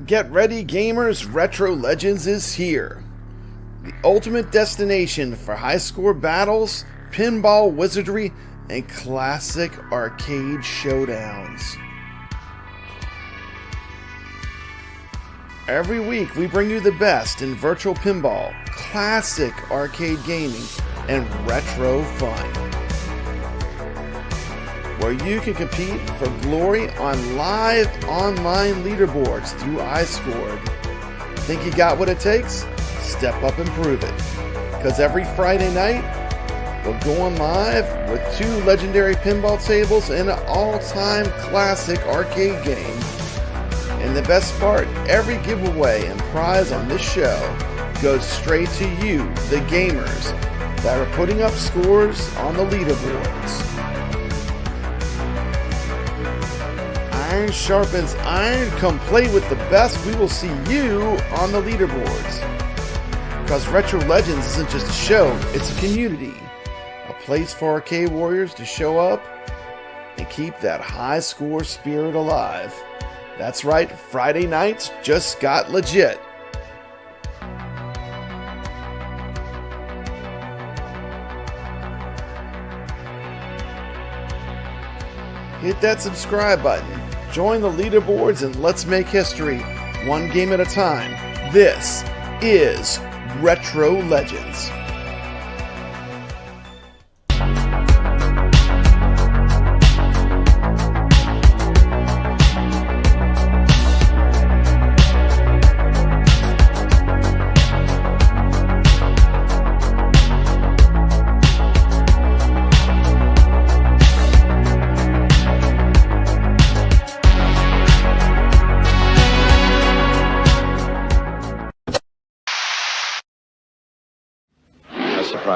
Get ready, gamers! Retro Legends is here. The ultimate destination for high score battles, pinball wizardry, and classic arcade showdowns. Every week we bring you the best in virtual pinball, classic arcade gaming, and retro fun. Where you can compete for glory on live online leaderboards through iScored. Think you got what it takes? Step up and prove it. Because every Friday night, we're going live with 2 legendary pinball tables and an all-time classic arcade game. And the best part, every giveaway and prize on this show goes straight to you, the gamers, that are putting up scores on the leaderboards. Iron sharpens iron. Come play with the best. We will see you on the leaderboards. Because Retro Legends isn't just a show, it's a community. A place for arcade warriors to show up and keep that high score spirit alive. That's right, Friday nights just got legit. Hit that subscribe button. Join the leaderboards and let's make history, one game at a time. This is Retro Legends.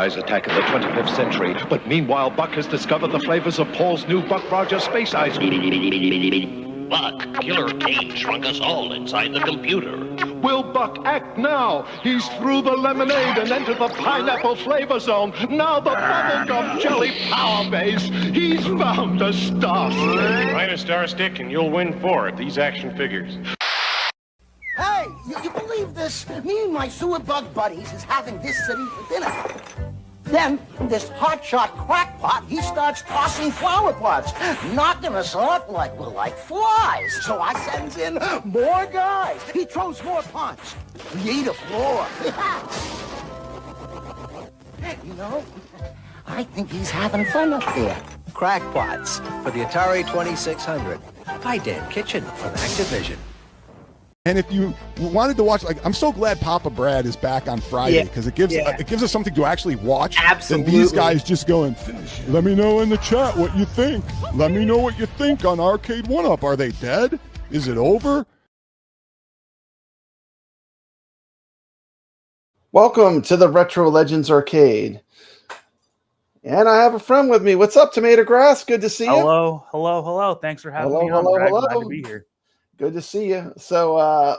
Attack of the 25th century, but meanwhile Buck has discovered the flavors of Paul's new Buck Rogers space ice cream. Buck, Killer Kane shrunk us all inside the computer. Will Buck act now? He's through the lemonade and entered the pineapple flavor zone. Now the bubblegum jelly power base. He's found the star stick. Find a star stick and you'll win 4 of these action figures. Hey, you believe this? Me and my sewer bug buddies is having this city for dinner. Then this hotshot crackpot, he starts tossing flower pots, knocking us off like we're like flies. So I sends in more guys. He throws more punch. Create a floor. You know, I think he's having fun up there. Crackpots for the Atari 2600. By Dan Kitchen from Activision. And if you wanted to watch, like, I'm so glad Papa Brad is back on Friday because it gives us something to actually watch. Absolutely. Than these guys just going, let me know in the chat what you think. Let me know what you think on Arcade 1-Up. Are they dead? Is it over? Welcome to the Retro Legends Arcade. And I have a friend with me. What's up, Tomato Grass? Good to see you. Hello. Thanks for having me on. Glad to be here. Good to see you. So,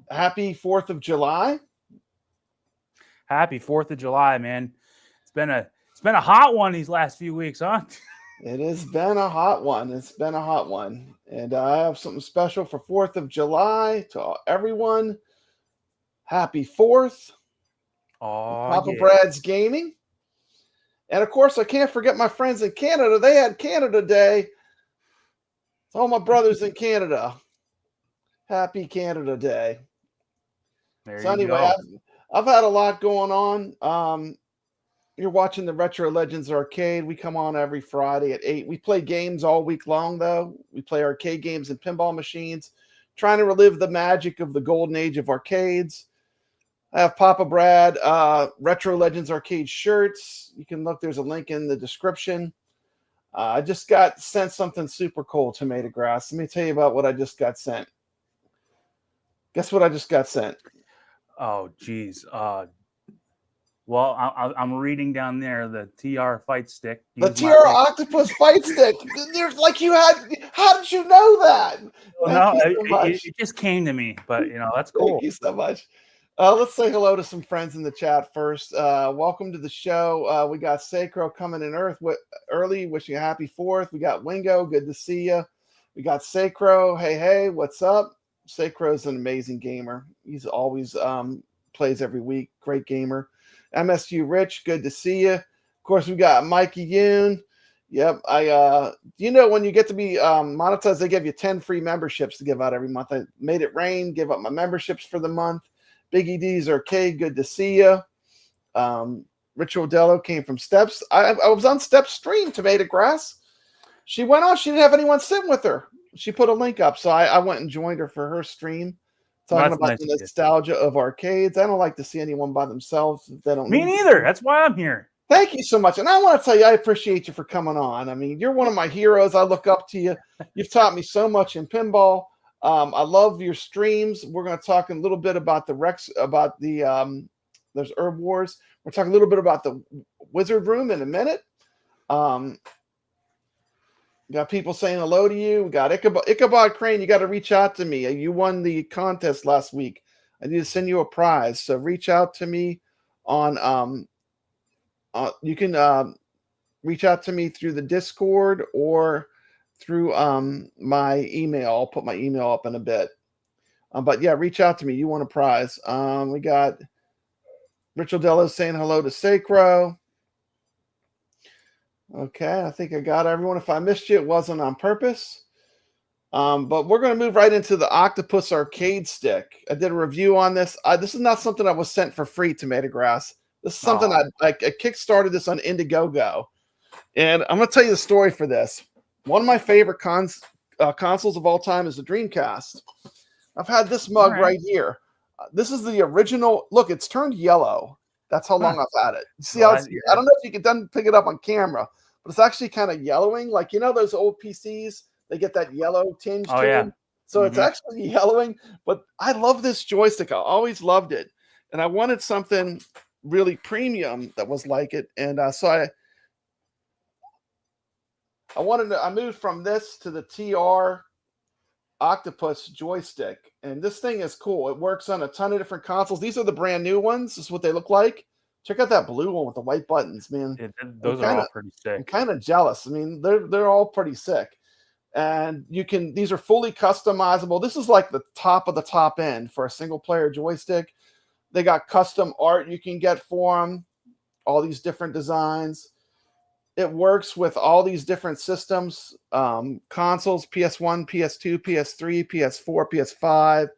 happy 4th of July. Happy 4th of July, man. It's been a hot one these last few weeks, huh? It has been a hot one. It's been a hot one. And I have something special for 4th of July to everyone. Happy 4th. Oh, Papa Brad's Gaming. And of course, I can't forget my friends in Canada. They had Canada Day. It's all my brothers in Canada. Happy Canada Day. So anyway, I've had a lot going on. You're watching the Retro Legends Arcade. We come on every Friday at 8. We play games all week long, though. We play arcade games and pinball machines, trying to relive the magic of the golden age of arcades. I have Papa Brad Retro Legends Arcade shirts. You can look. There's a link in the description. I just got sent something super cool, Tomato Grass. Let me tell you about what I just got sent. Guess what I just got sent? Oh, geez. Well, I'm reading down there the TR fight stick. The TR Octopus fight stick. Like you had. How did you know that? No, it just came to me. But that's cool. Thank you so much. Let's say hello to some friends in the chat first. Welcome to the show. We got Sacro coming in early, wishing you a happy 4th. We got Wingo, good to see you. We got Sacro, hey, what's up? Sacro's an amazing gamer. He's always plays every week. Great gamer. MSU Rich, good to see you. Of course, we got Mikey Yoon. Yep. You know, when you get to be monetized, they give you 10 free memberships to give out every month. I made it rain, give up my memberships for the month. Biggie D's Arcade, good to see you. Rich Odello came from Steps. I was on Steps stream, Tomato Grass. She went on. She didn't have anyone sitting with her. She put a link up, so I went and joined her for her stream, talking about nice the nostalgia of arcades. I don't like to see anyone by themselves. If they don't. Me neither. That's why I'm here. Thank you so much. And I want to tell you, I appreciate you for coming on. I mean, you're one of my heroes. I look up to you. You've taught me so much in pinball. I love your streams. We're going to talk a little bit about the Rex, about the there's Herb Wars. We're talking a little bit about the Wizard Room in a minute. Got people saying hello to you. We got Ichabod Crane. You got to reach out to me. You won the contest last week. I need to send you a prize. So reach out to me on you can reach out to me through the Discord or through my email. I'll put my email up in a bit. But yeah, reach out to me. You want a prize. We got Rich Odello saying hello to Sacro. Okay, I think I got everyone. If I missed you, it wasn't on purpose. But we're going to move right into the Octopus arcade stick. I did a review on this. This is not something I was sent for free, Tomato Grass. This is something I kickstarted this on Indiegogo. And I'm going to tell you the story for this. One of my favorite consoles of all time is the Dreamcast. I've had this mug right here. This is the original. Look, it's turned yellow. That's how long I've had it. See how it's, I don't know if you can pick it up on camera, but it's actually kind of yellowing. Like, you know, those old PCs, they get that yellow tinge to them. So it's actually yellowing. But I love this joystick. I always loved it. And I wanted something really premium that was like it. And so I moved from this to the TR Octopus joystick, and this thing is cool. It works on a ton of different consoles. These are the brand new ones. This is what they look like. Check out that blue one with the white buttons, man. Those are all pretty sick. I'm kind of jealous. I mean, they're all pretty sick. And these are fully customizable. This is like the top of the top end for a single player joystick. They got custom art you can get for them, all these different designs. It works with all these different systems, consoles, PS1, PS2, PS3, PS4, PS5,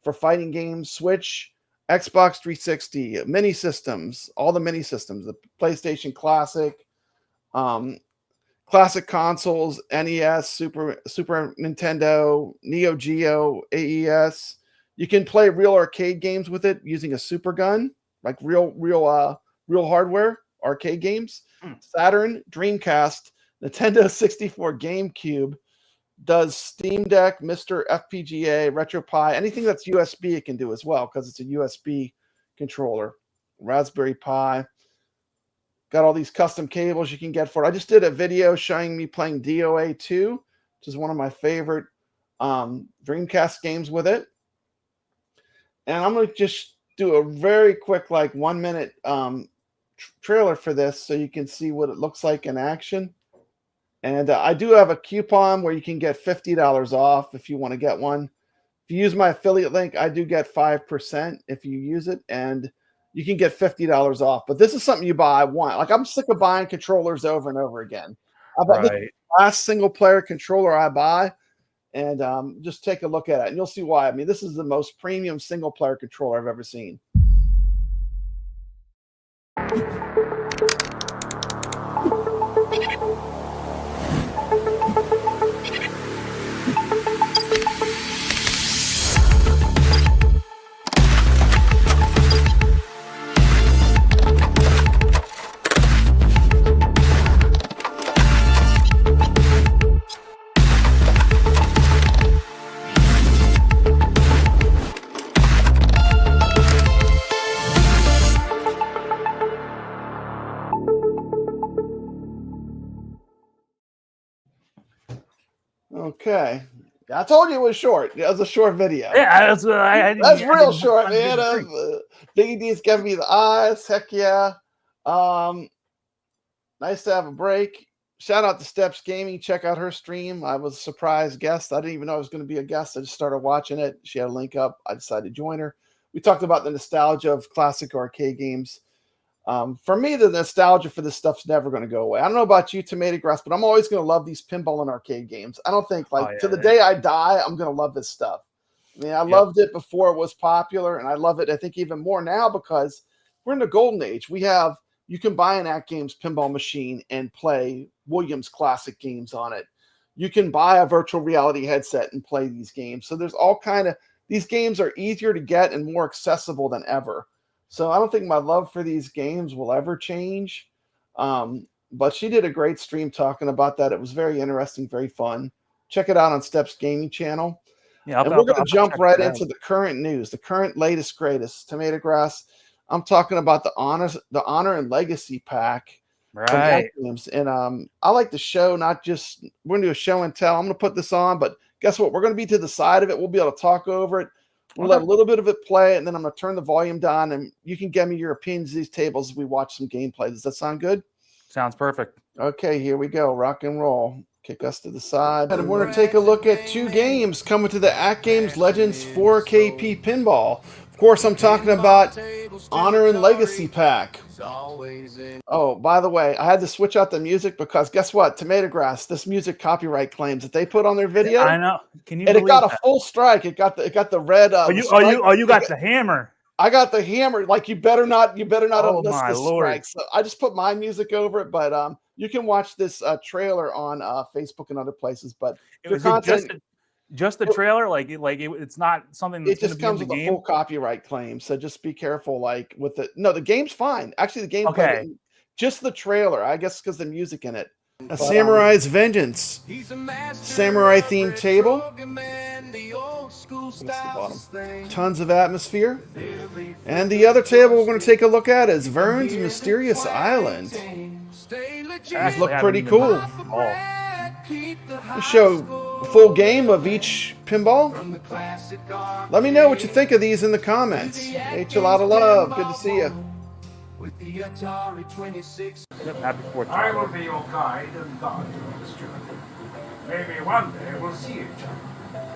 for fighting games, Switch, Xbox 360, mini systems, all the mini systems, the PlayStation Classic, classic consoles, NES, Super Nintendo, Neo Geo, AES. You can play real arcade games with it using a super gun, like real hardware arcade games. Saturn, Dreamcast, Nintendo 64, GameCube, does Steam Deck, Mr. FPGA, RetroPie, anything that's USB it can do as well because it's a USB controller. Raspberry Pi. Got all these custom cables you can get for it. I just did a video showing me playing DOA 2, which is one of my favorite Dreamcast games with it. And I'm going to just do a very quick, like 1 minute trailer for this so you can see what it looks like in action. And I do have a coupon where you can get $50 off if you want to get one. If you use my affiliate link, I do get 5% if you use it, and you can get $50 off. But this is something you buy once. Like, I'm sick of buying controllers over and over again. I bought the last single player controller I buy, and just take a look at it and you'll see why. I mean, this is the most premium single player controller I've ever seen. Okay. I told you it was short. It was a short video. Yeah, that's what that's real short, man. Biggie D's giving me the eyes. Heck yeah. Nice to have a break. shout out to Steps Gaming. Check out her stream. I was a surprise guest. I didn't even know I was going to be a guest. I just started watching it. She had a link up. I decided to join her. We talked about the nostalgia of classic arcade games. For me, the nostalgia for this stuff's never going to go away. I don't know about you, Tomato Grass, but I'm always going to love these pinball and arcade games. I don't think, to the day I die, I'm going to love this stuff. I mean, I loved it before it was popular, and I love it, I think, even more now because we're in the golden age. You can buy an AtGames pinball machine and play Williams classic games on it. You can buy a virtual reality headset and play these games. So there's all kind of, these games are easier to get and more accessible than ever. So I don't think my love for these games will ever change. But she did a great stream talking about that. It was very interesting, very fun. Check it out on Steps Gaming channel. Yeah, and we're going to jump right into the current news, the current latest, greatest. Tomato Grass. I'm talking about the Honor and Legacy pack. Right. And I like the show, not just, we're going to do a show and tell. I'm going to put this on, but guess what? We're going to be to the side of it. We'll be able to talk over it. We'll let a little bit of it play, and then I'm going to turn the volume down, and you can give me your opinions of these tables as we watch some gameplay. Does that sound good? Sounds perfect. Okay, here we go. Rock and roll. Kick us to the side. And we're going to take a look at 2 games coming to the AtGames Legends 4KP Pinball. Of course, I'm talking about Honor and Legacy Pack. Oh, by the way, I had to switch out the music because guess what? Tomato Grass, this music copyright claims that they put on their video. I know. Can you? And it got a full strike. It got the red. You got the hammer. I got the hammer. Like you better not Oh enlist my this Lord. strike. So I just put my music over it, but you can watch this trailer on Facebook and other places. But just the trailer, it's not something that's it just comes with a full copyright claim. So just be careful. Like with the game's fine. Actually, the game just the trailer. I guess because the music in it. A Samurai's Vengeance. Samurai themed table. Tons of atmosphere. And the other table we're going to take a look at is Vern's Mysterious Island. These look pretty cool. We'll show a full game of each pinball. Let me know what you think of these in the comments. H, a lot of love. Good to see you. With the Atari 26. I will be your guide and guardian on this journey. Maybe one day we'll see each other.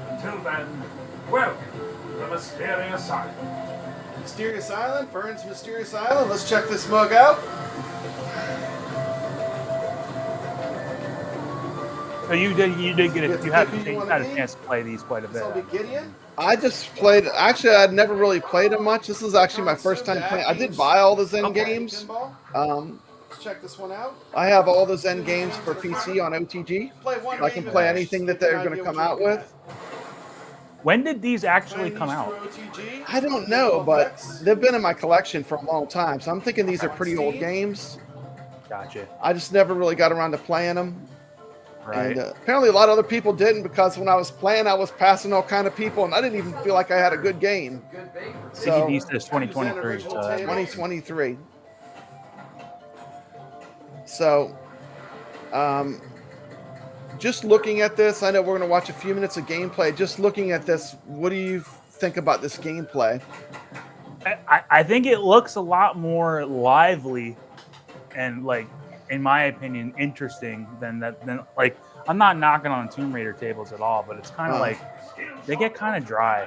Until then, welcome to the Mysterious Island. Mysterious Island, Vern's Mysterious Island. Let's check this mug out. So you did get it. You had a chance to play these quite a bit. I just played. Actually, I'd never really played them much. This is actually my first time playing. I did buy all the Zen games. Let's check this one out. I have all the Zen games for PC on OTG. I can play anything that they're going to come out with. When did these actually come out? I don't know, but they've been in my collection for a long time. So I'm thinking these are pretty old games. Gotcha. I just never really got around to playing them. Right. And apparently a lot of other people didn't, because when I was playing, I was passing all kind of people, and I didn't even feel like I had a good game. So These is 2023. 2023. So, just looking at this, I know we're going to watch a few minutes of gameplay. Just looking at this, what do you think about this gameplay? I think it looks a lot more lively and, like, in my opinion, interesting than I'm not knocking on Tomb Raider tables at all, but it's kind of like they get kind of dry.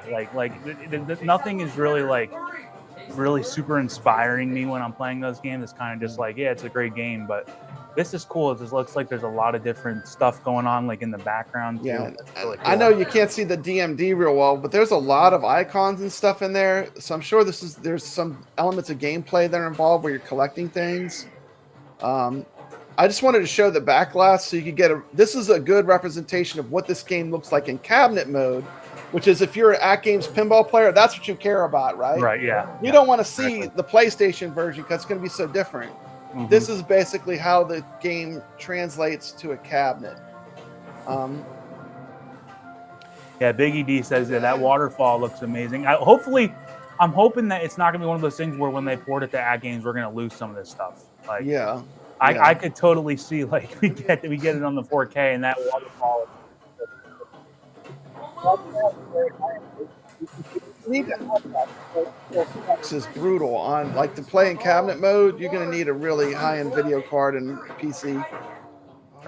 Nothing is really super inspiring me when I'm playing those games. It's kind of just like, yeah, it's a great game, but this is cool. It just looks like there's a lot of different stuff going on, like in the background. Yeah, really cool. I know you can't see the DMD real well, but there's a lot of icons and stuff in there. So I'm sure there's some elements of gameplay that are involved where you're collecting things. I just wanted to show the back glass so you could get this is a good representation of what this game looks like in cabinet mode, which is if you're an AtGames pinball player, that's what you care about, right? Right, yeah. You don't want to see the PlayStation version because it's going to be so different. Mm-hmm. This is basically how the game translates to a cabinet. Yeah, Biggie D says that waterfall looks amazing. I'm hoping that it's not going to be one of those things where when they port it to AtGames, we're going to lose some of this stuff. Like, yeah. I could totally see, like, we get it on the 4K and that waterfall. This is brutal. On to play in cabinet mode, you're going to need a really high-end video card and PC.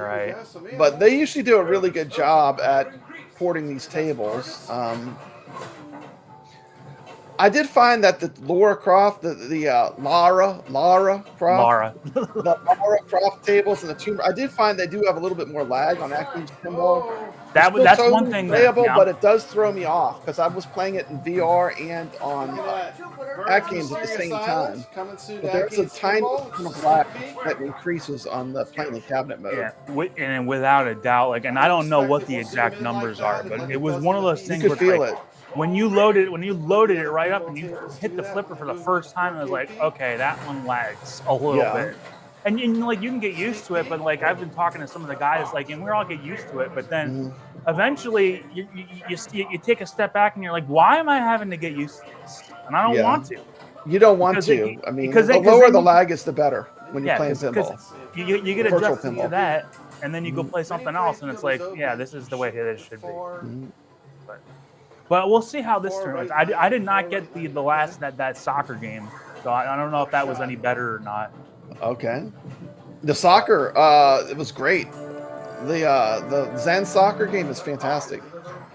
Right. But they usually do a really good job at porting these tables. I did find that the Lara Croft, the Lara Croft, the Lara Croft tables and the Tomb. I did find they do have a little bit more lag on AtGames Pinball. That's one thing playable, that, but it does throw me off because I was playing it in VR and on AtGames at the same time. But there's a tiny kind of lag that increases on the playing in cabinet mode. Yeah, and without a doubt, like, and I don't know what the exact numbers are, but it was one of those things. You could feel it. When you loaded it right up and you hit the flipper for the first time, it was like, okay, that one lags a little bit. And like you can get used to it, but like I've been talking to some of the guys, like, and we all get used to it, but then eventually you take a step back and you're like, why am I having to get used to this? And I don't want to. You don't want to. I mean, the lower the lag is, the better when you're playing pinball. You get adjusted to that, and then you go play something else, and it's like, yeah, this is the way it should be. But we'll see how this turns. I did not get the last that soccer game, so I don't know if that was any better or not. Okay, the soccer it was great. The Zen soccer game is fantastic.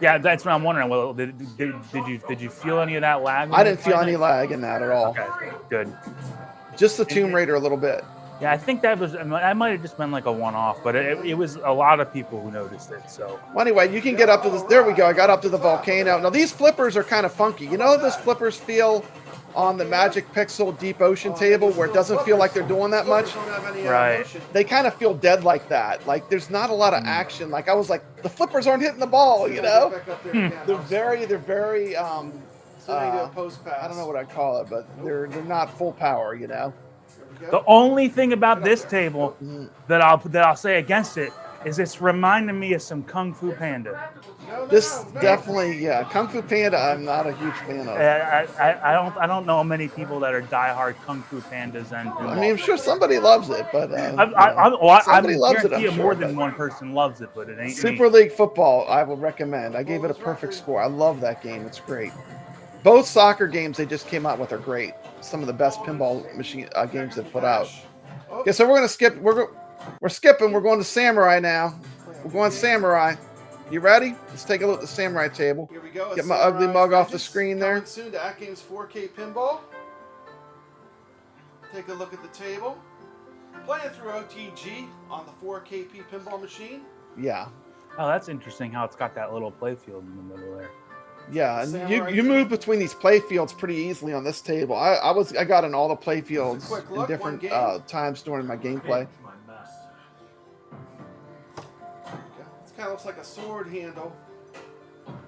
Yeah, that's what I'm wondering. Well, did you feel any of that lag? I didn't feel any lag in that at all. Okay, good. Just the Tomb Raider a little bit. Yeah, I think that might have just been like a one-off, but it was a lot of people who noticed it. So well, anyway, you can get up to this. There we go. I got up to the volcano. Now these flippers are kind of funky. You know how those flippers feel on the Magic Pixel Deep Ocean table, where it doesn't feel like they're doing that much? Right. They kind of feel dead like that. Like there's not a lot of action. Like I was like, the flippers aren't hitting the ball. You know, they're very. I don't know what I call it, but they're not full power. You know. The only thing about this table that I'll say against it is it's reminding me of some Kung Fu Panda. This definitely, Kung Fu Panda. I'm not a huge fan of. I don't know many people that are diehard Kung Fu Pandas and. I mean, I'm sure somebody loves it, but somebody loves it. More than one person loves it, but it ain't. Super League Football, I would recommend. I gave it a perfect score. I love that game. It's great. Both soccer games they just came out with are great. Some of the best pinball machine games they've put out. Okay, so we're gonna skip. We're skipping. We're going to Samurai now. We're going Samurai. You ready? Let's take a look at the Samurai table. Here we go. Get my ugly mug off the screen there. Soon to AtGames 4K Pinball. Take a look at the table. Playing through OTG on the 4KP pinball machine. Yeah. Oh, that's interesting. How it's got that little playfield in the middle there. Yeah, and you move between these play fields pretty easily on this table. I got in all the play fields in different times during my gameplay. It kind of looks like a sword handle.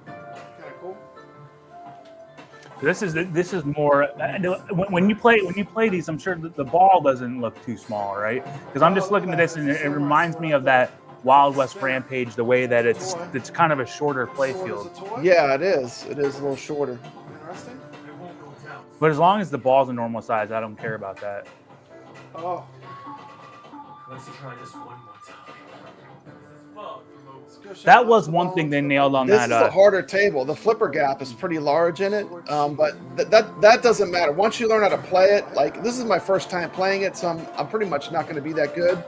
Kind of cool. This is more when you play these. I'm sure the ball doesn't look too small, right? Because I'm just looking at this and it reminds me of that Wild West Rampage, the way that it's kind of a shorter play field. Yeah, it is. It is a little shorter. Interesting. But as long as the ball's a normal size, I don't care about that. Oh. Let's try this one more time. That was one thing they nailed on this that. This is a harder table. The flipper gap is pretty large in it, but that doesn't matter. Once you learn how to play it, like this is my first time playing it, so I'm pretty much not going to be that good.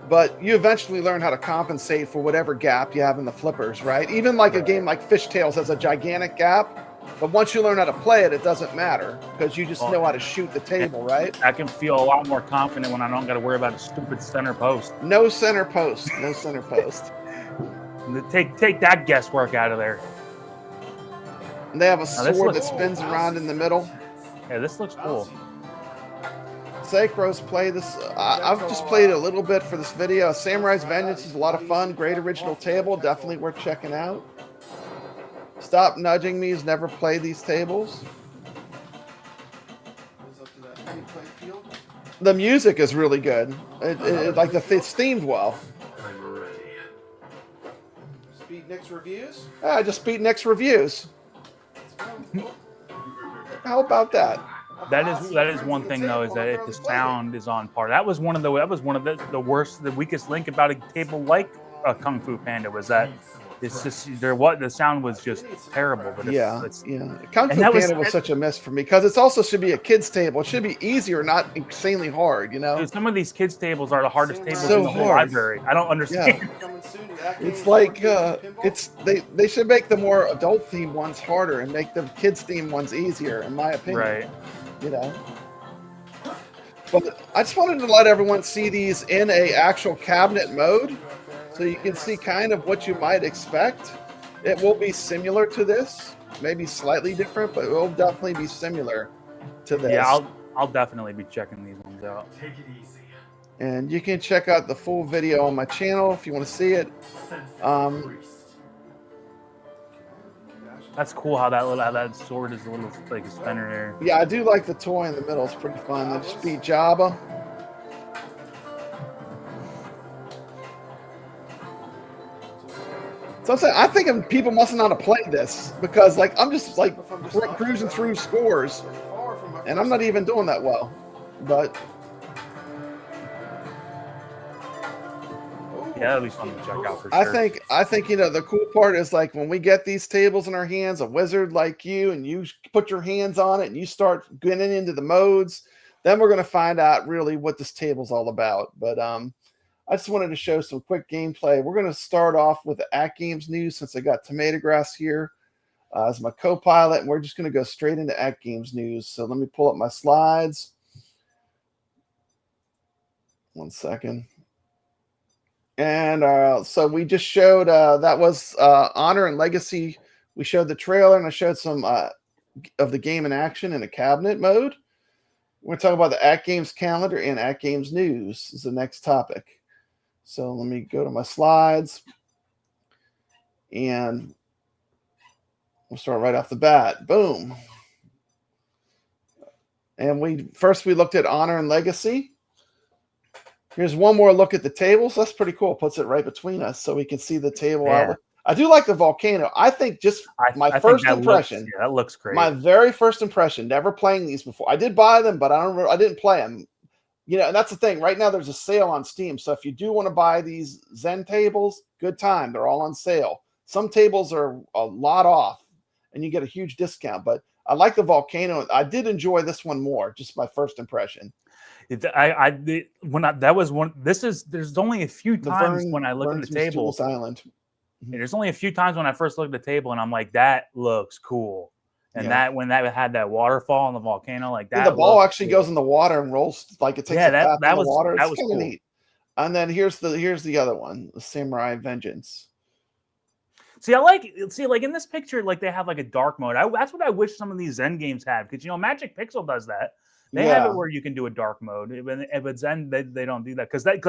But you eventually learn how to compensate for whatever gap you have in the flippers, right? Even like a game like Fishtails has a gigantic gap, but once you learn how to play it, it doesn't matter because you just know how to shoot the table, right? I can feel a lot more confident when I don't got to worry about a stupid center post. No center post. No center post. Take that guesswork out of there. And they have a sword that spins around in the middle. Yeah, this looks cool. Sacros play this. I've just played a little bit for this video. Samurai's Vengeance is a lot of fun. Great original table. Definitely worth checking out. Stop Nudging Me has never played these tables. The music is really good. It's themed well. I'm ready. Speed Nick's reviews? I just beat Nick's reviews. How about that? That is one thing though, is that if the sound is on par. That was one of the worst, the weakest link about a table like a Kung Fu Panda was that It's just the sound was just terrible. But it's Kung Fu that Panda was such a miss for me because it's also should be a kids table. It should be easier, not insanely hard. You know, dude, some of these kids tables are the hardest tables So in the whole hard. library. I don't understand. It's like they should make the more adult themed ones harder and make the kids themed ones easier, in my opinion. Right. You know. But I just wanted to let everyone see these in a actual cabinet mode, so you can see kind of what you might expect. It will be similar to this, maybe slightly different, but it will definitely be similar to this. Yeah, I'll definitely be checking these ones out. Take it easy. And you can check out the full video on my channel if you want to see it. That's cool how that sword is a little like a spinner there. Yeah, I do like the toy in the middle. It's pretty fun. They just beat Jabba. So I'm saying, I think people must not have played this because, like, I'm just like cruising through scores, and I'm not even doing that well. But yeah, that'll be fun to check out for sure. I think the cool part is like when we get these tables in our hands, a wizard like you, and you put your hands on it and you start getting into the modes, then we're going to find out really what this table's all about. But I just wanted to show some quick gameplay. We're going to start off with the AtGames news since I got Tomato Grass here as my co-pilot, and we're just going to go straight into AtGames news. So let me pull up my slides. 1 second. And so we just showed that was Honor and Legacy. We showed the trailer, and I showed some of the game in action in a cabinet mode. We're talking about the AtGames calendar and AtGames news is the next topic. So let me go to my slides, and we'll start right off the bat. Boom. And we looked at Honor and Legacy. Here's one more look at the tables. That's pretty cool. Puts it right between us so we can see the table. Yeah. I do like the volcano. I think my first impression. That looks great. My very first impression, never playing these before. I did buy them, but I didn't play them. You know, and that's the thing. Right now, there's a sale on Steam. So if you do want to buy these Zen tables, good time. They're all on sale. Some tables are a lot off, and you get a huge discount. But I like the volcano. I did enjoy this one more. Just my first impression. There's only a few times when I look at the table. Island. There's only a few times when I first look at the table and I'm like, that looks cool. And that when that had that waterfall on the volcano, like that. The ball actually goes in the water and rolls like it takes a path in the water. It's kind of neat. And then here's the other one, the Samurai Vengeance. See, like in this picture, like they have like a dark mode. That's what I wish some of these Zen games have, because Magic Pixel does that. They have it where you can do a dark mode, but Zen they don't do that, because that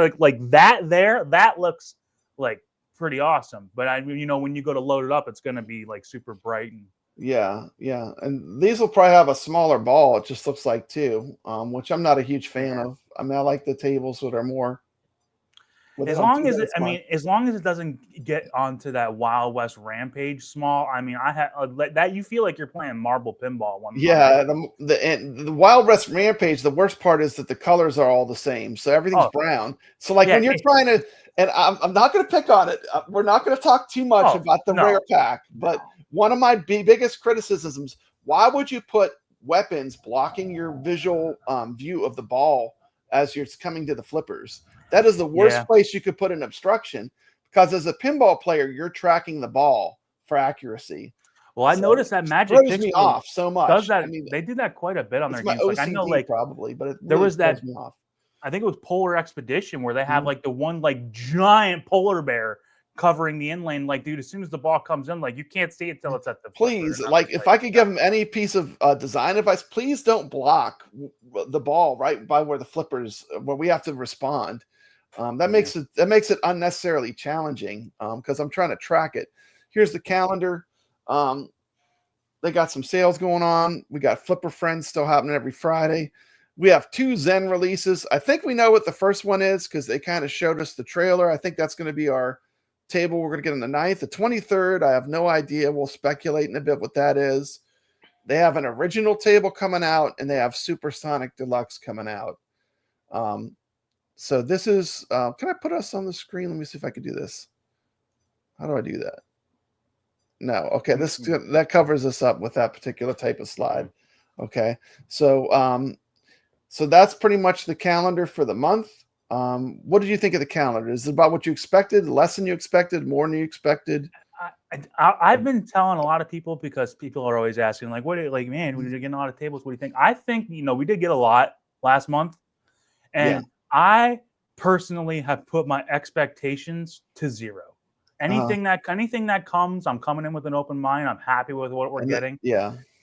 that looks like pretty awesome. But when you go to load it up, it's going to be like super bright and yeah. And these will probably have a smaller ball. It just looks like too, which I'm not a huge fan of. I mean, I like the tables that are more. As long as it doesn't get onto that Wild West Rampage small. I mean, I had that. You feel like you're playing marble pinball. The Wild West Rampage. The worst part is that the colors are all the same, so everything's brown. So like when you're trying to, and I'm not going to pick on it. We're not going to talk too much about the rare pack. But one of my biggest criticisms: why would you put weapons blocking your visual view of the ball as you're coming to the flippers? That is the worst place you could put an obstruction, because as a pinball player, you're tracking the ball for accuracy. Well, I noticed that Magic throws me off so much. Does that? I mean, they do that quite a bit on their games. Like I know, probably, but there was that. I think it was Polar Expedition where they have like the one like giant polar bear covering the inlane. Like, dude, as soon as the ball comes in, like you can't see it until it's at the. Please, like if I could give them any piece of design advice, please don't block the ball right by where the flippers, where we have to respond. That makes it unnecessarily challenging, because I'm trying to track it. Here's the calendar. They got some sales going on. We got Flipper Friends still happening every Friday. We have 2 Zen releases. I think we know what the first one is because they kind of showed us the trailer. I think that's going to be our table we're going to get on the 9th. The 23rd, I have no idea. We'll speculate in a bit what that is. They have an original table coming out, and they have Supersonic Deluxe coming out. So this is, can I put us on the screen? Let me see if I can do this. How do I do that? No. Okay, that covers us up with that particular type of slide. Okay, so so that's pretty much the calendar for the month. What did you think of the calendar? Is it about what you expected, less than you expected, more than you expected? I've been telling a lot of people, because people are always asking, like, what are you, like, man, we're getting a lot of tables. What do you think? I think, we did get a lot last month. And I personally have put my expectations to 0. Anything that comes, I'm coming in with an open mind. I'm happy with what we're getting.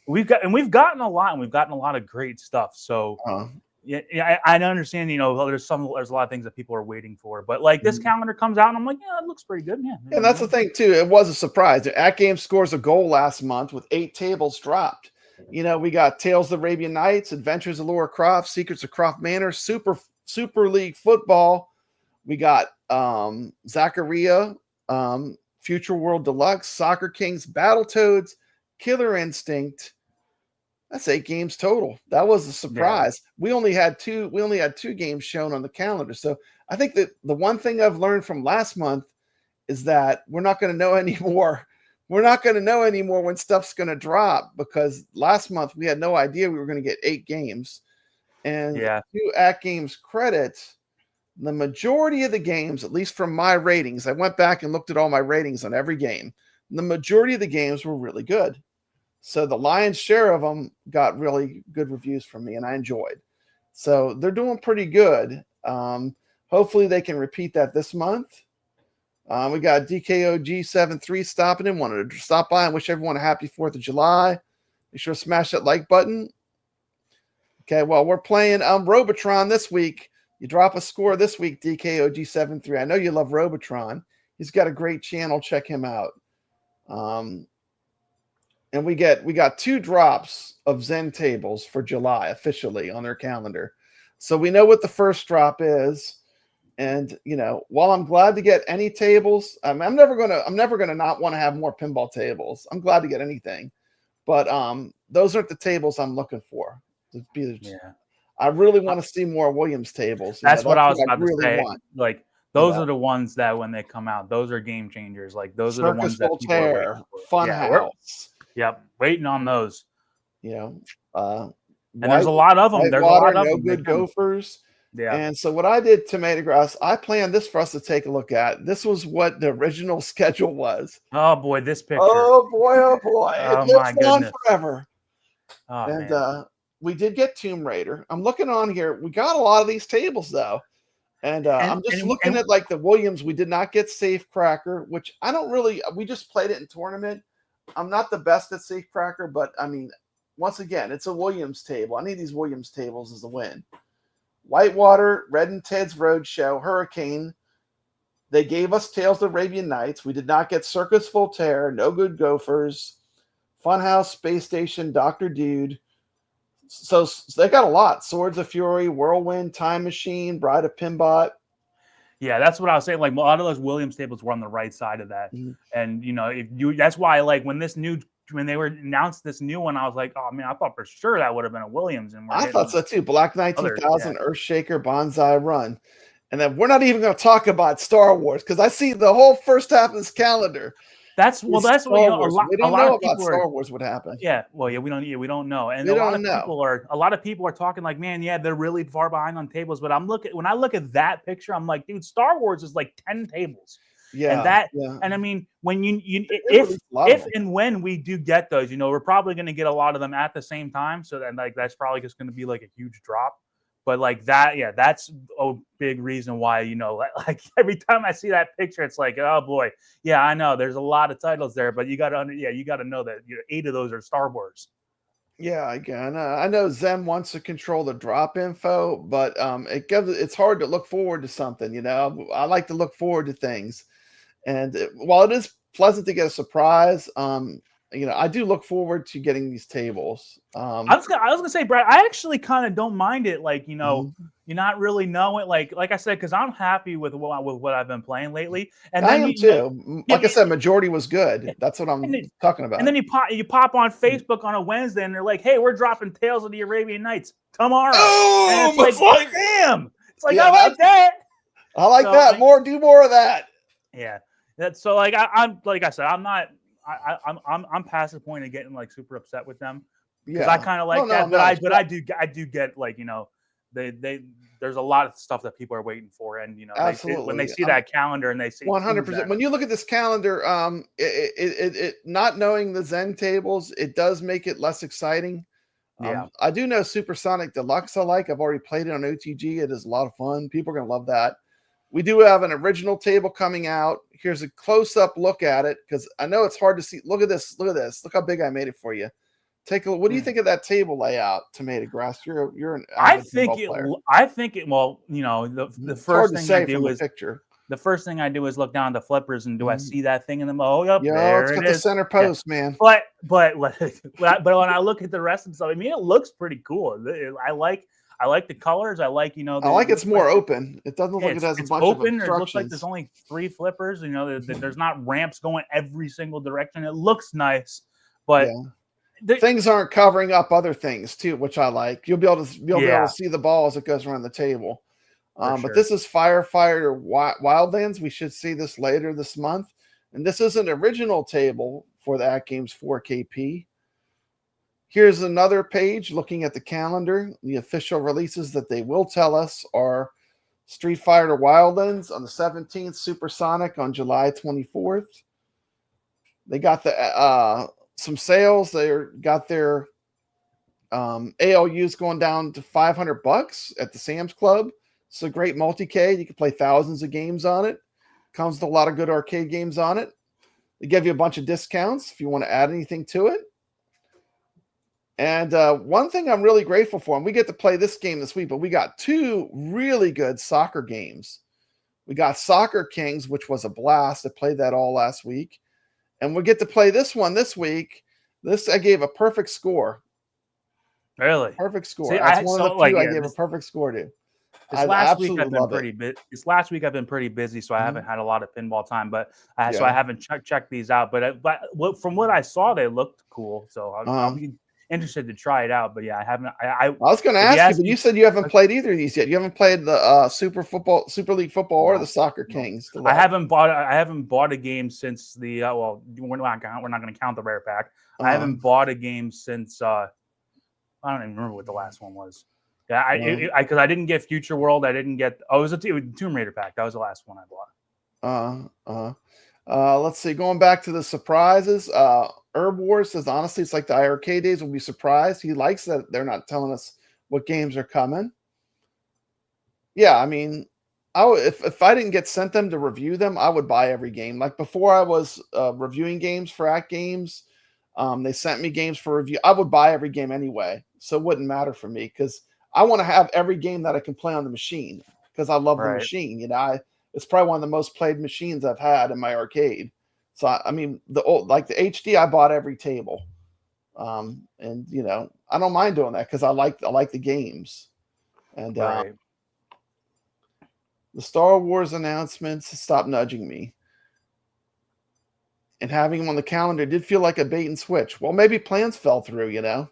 We've gotten a lot, and we've gotten a lot of great stuff. So I understand, there's a lot of things that people are waiting for, but like this calendar comes out and I'm like, yeah, it looks pretty good, man. And that's the thing too. It was a surprise. AtGames scores a goal last month with 8 tables dropped. We got Tales of the Arabian Nights, Adventures of Laura Croft, Secrets of Croft Manor, Super League Football. We got Zacharia, Future World Deluxe, Soccer Kings, Battletoads, Killer Instinct. That's 8 games total. That was a surprise. Yeah. We only had 2 games shown on the calendar. So I think that the one thing I've learned from last month is that we're not going to know anymore. We're not going to know anymore when stuff's going to drop, because last month we had no idea we were going to get 8 games. And to AtGames credit, the majority of the games, at least from my ratings, I went back and looked at all my ratings on every game. The majority of the games were really good. So the lion's share of them got really good reviews from me, and I enjoyed. So they're doing pretty good. Hopefully they can repeat that this month. We got DKOG73 stopping in. Wanted to stop by and wish everyone a happy 4th of July. Be sure to smash that like button. Okay, well, we're playing Robotron this week. You drop a score this week, DKOG73. I know you love Robotron. He's got a great channel. Check him out. And we got 2 drops of Zen tables for July officially on their calendar. So we know what the first drop is. And while I'm glad to get any tables, I'm never gonna not want to have more pinball tables. I'm glad to get anything. But those aren't the tables I'm looking for. I really want to see more Williams tables. That's what I was about to say. Like, those are the ones that when they come out, those are game changers. Like, those are the ones that people are waiting for. Funhouse. Yep, waiting on those. And there's a lot of them. There's a lot of them. No Good Gophers. Yeah. And so what I did, Tomato Grass, I planned this for us to take a look at. This was what the original schedule was. Oh boy, this picture. Oh boy, oh boy. Oh it lives my on goodness. forever. Oh, and man. We did get Tomb Raider. I'm looking on here. We got a lot of these tables though. And I'm just looking at like the Williams. We did not get Safe Cracker, which I don't really, we just played it in tournament. I'm not the best at Safe Cracker, but I mean, once again, it's a Williams table. I need these Williams tables as a win. Whitewater, Red and Ted's Roadshow, Hurricane. They gave us Tales of the Arabian Nights. We did not get Circus Voltaire, No Good Gophers, Funhouse, Space Station, Dr. Dude. So they got a lot. Swords of Fury, Whirlwind, Time Machine, Bride of Pinbot. Yeah, that's what I was saying. Like, a lot of those Williams tables were on the right side of that. And that's why, like, when they announced this new one, I was like, oh man, I thought for sure that would have been a Williams. And I thought so too. Black Knight 2000, Earthshaker, Bonsai Run. And then we're not even going to talk about Star Wars, because I see the whole first half of this calendar. That's what a lot of people Star Wars would happen. Yeah, well, we don't know, and a lot of people are talking like, man, yeah, they're really far behind on tables. But when I look at that picture, I'm like, dude, Star Wars is like 10 tables. Yeah, and I mean, when if and when we do get those, we're probably going to get a lot of them at the same time. So then, like, that's probably just going to be like a huge drop. But like that, yeah, that's a big reason why, like every time I see that picture, it's like, oh boy, yeah, I know there's a lot of titles there, but you got to know that 8 of those are Star Wars. Yeah, again, I know Zen wants to control the drop info, but it's hard to look forward to something. I like to look forward to things, and while it is pleasant to get a surprise, I do look forward to getting these tables. I was gonna say, Brad, I actually kind of don't mind it. Like, you're not really knowing, like I said, because I'm happy with what I've been playing lately. And I am too. Like I said, majority was good. That's what I'm talking about. And then you pop on Facebook on a Wednesday, and they're like, "Hey, we're dropping Tales of the Arabian Nights tomorrow." Oh, and it's like, damn! It's like, I like that. I like that. Do more of that. Yeah. That's so. Like I'm like I said, I'm I'm past the point of getting like super upset with them because Yeah. I kind of like No, that, no, but I do get like, you know, they there's a lot of stuff that people are waiting for, and you know, when they absolutely. see that calendar and they see 100%. When you look at this calendar, not knowing the Zen tables, it does make it less exciting. Yeah. I do know Supersonic Deluxe I like. I've already played it on OTG. It is a lot of fun. People are going to love that. We do have an original table coming out. Here's a close-up look at it because I know it's hard to see. Look at this. Look at this. Look how big I made it for you. Take a look. What do you think of that table layout, Tomato Grass? You're an I avid think pinball player. well, you know, the It's first hard to thing say I do from a is picture. the first thing I do is look down at the flippers and do I see that thing in the yep, Yeah, there it's it got the is. center post, man. But when I look at the rest of the stuff, I mean, it looks pretty cool. I like the colors. I like, you know, I like it's more open. It doesn't look like it has a bunch of open. It looks like obstructions. there's only 3 flippers. You know, there's not ramps going every single direction. It looks nice, but things aren't covering up other things too, which I like. You'll be able to see the ball as it goes around the table. But this is Firefighter Wildlands. We should see this later this month. And this is an original table for the AtGames 4KP. Here's another page looking at the calendar. The official releases that they will tell us are Street Fighter Wildlands on the 17th, Supersonic on July 24th. They got the some sales. They got their ALUs going down to $500 at the Sam's Club. It's a great multi-cade. You can play thousands of games on it. Comes with a lot of good arcade games on it. They give you a bunch of discounts if you want to add anything to it. And one thing I'm really grateful for, and we get to play this game this week, but we got 2 really good soccer games. We got Soccer Kings, which was a blast. I played that all last week. And we get to play this one this week. This I gave a perfect score. Really? Perfect score. See, That's one of the few I gave a perfect score to. This last week I've been pretty busy, so I haven't had a lot of pinball time. But so I haven't checked these out. But from what I saw, they looked cool. So I'll be interested to try it out. But yeah, I haven't. I was going to ask you, but you said you haven't played either of these yet. You haven't played the Super League Football or the Soccer Kings. I haven't bought a game since the well, we're not going to count the rare pack. I haven't bought a game since I don't even remember what the last one was. Yeah, because I didn't get Future World. I didn't get. Oh, it was a Tomb Raider pack. That was the last one I bought. Let's see. Going back to the surprises. Herb Wars says honestly, it's like the arcade days. We'll be surprised. He likes that they're not telling us what games are coming. Yeah, I mean, if I didn't get sent them to review them, I would buy every game. Like before, I was reviewing games for AtGames. They sent me games for review. I would buy every game anyway, so it wouldn't matter for me because I want to have every game that I can play on the machine because I love the machine. You know, it's probably one of the most played machines I've had in my arcade. So I mean, the HD, I bought every table, and you know, I don't mind doing that because I like the games, and the Star Wars announcements. Stop nudging me. And having them on the calendar did feel like a bait and switch. Well, maybe plans fell through, you know.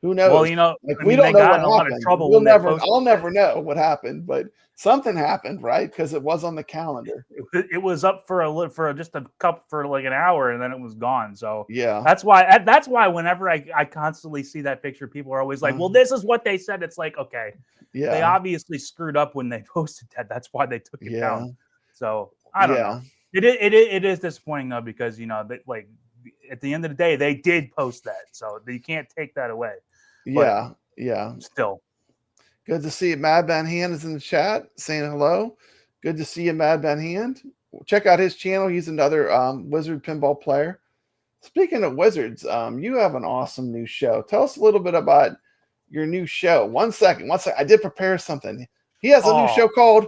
Who knows? Well, you know, we don't know what happened. A lot of trouble. I'll never know what happened, but something happened, right? Because it was on the calendar. It was up for just a cup for like an hour, and then it was gone. So yeah, that's why whenever I constantly see that picture, people are always like, "Well, this is what they said." It's like, okay, they obviously screwed up when they posted that. That's why they took it down. So I don't know. It is disappointing though because you know like at the end of the day they did post that, so you can't take that away. But yeah. Still, good to see you. Mad Van Hand is in the chat saying hello. Good to see you, Mad Van Hand. Check out his channel. He's another Wizard pinball player. Speaking of Wizards, you have an awesome new show. Tell us a little bit about your new show. One second. I did prepare something. He has a new show called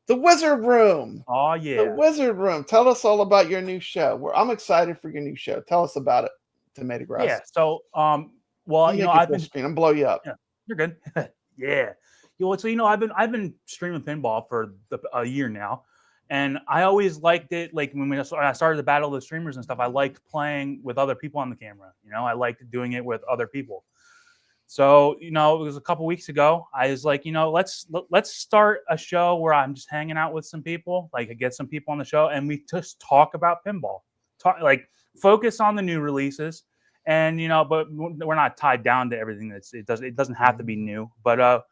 The Wizard Room. Oh, yeah. The Wizard Room. Tell us all about your new show. I'm excited for your new show. Tell us about it, Tomato Grass. Yeah. So, well, you know, I'm blow you up. Yeah, you're good. Yeah. So, you know, I've been streaming pinball for a year now. And I always liked it. Like when I started the Battle of the Streamers and stuff, I liked playing with other people on the camera. You know, I liked doing it with other people. So, you know, it was a couple weeks ago. I was like, you know, let's start a show where I'm just hanging out with some people, like I get some people on the show, and we just talk about pinball. focus on the new releases. And but we're not tied down to everything. It doesn't have to be new. But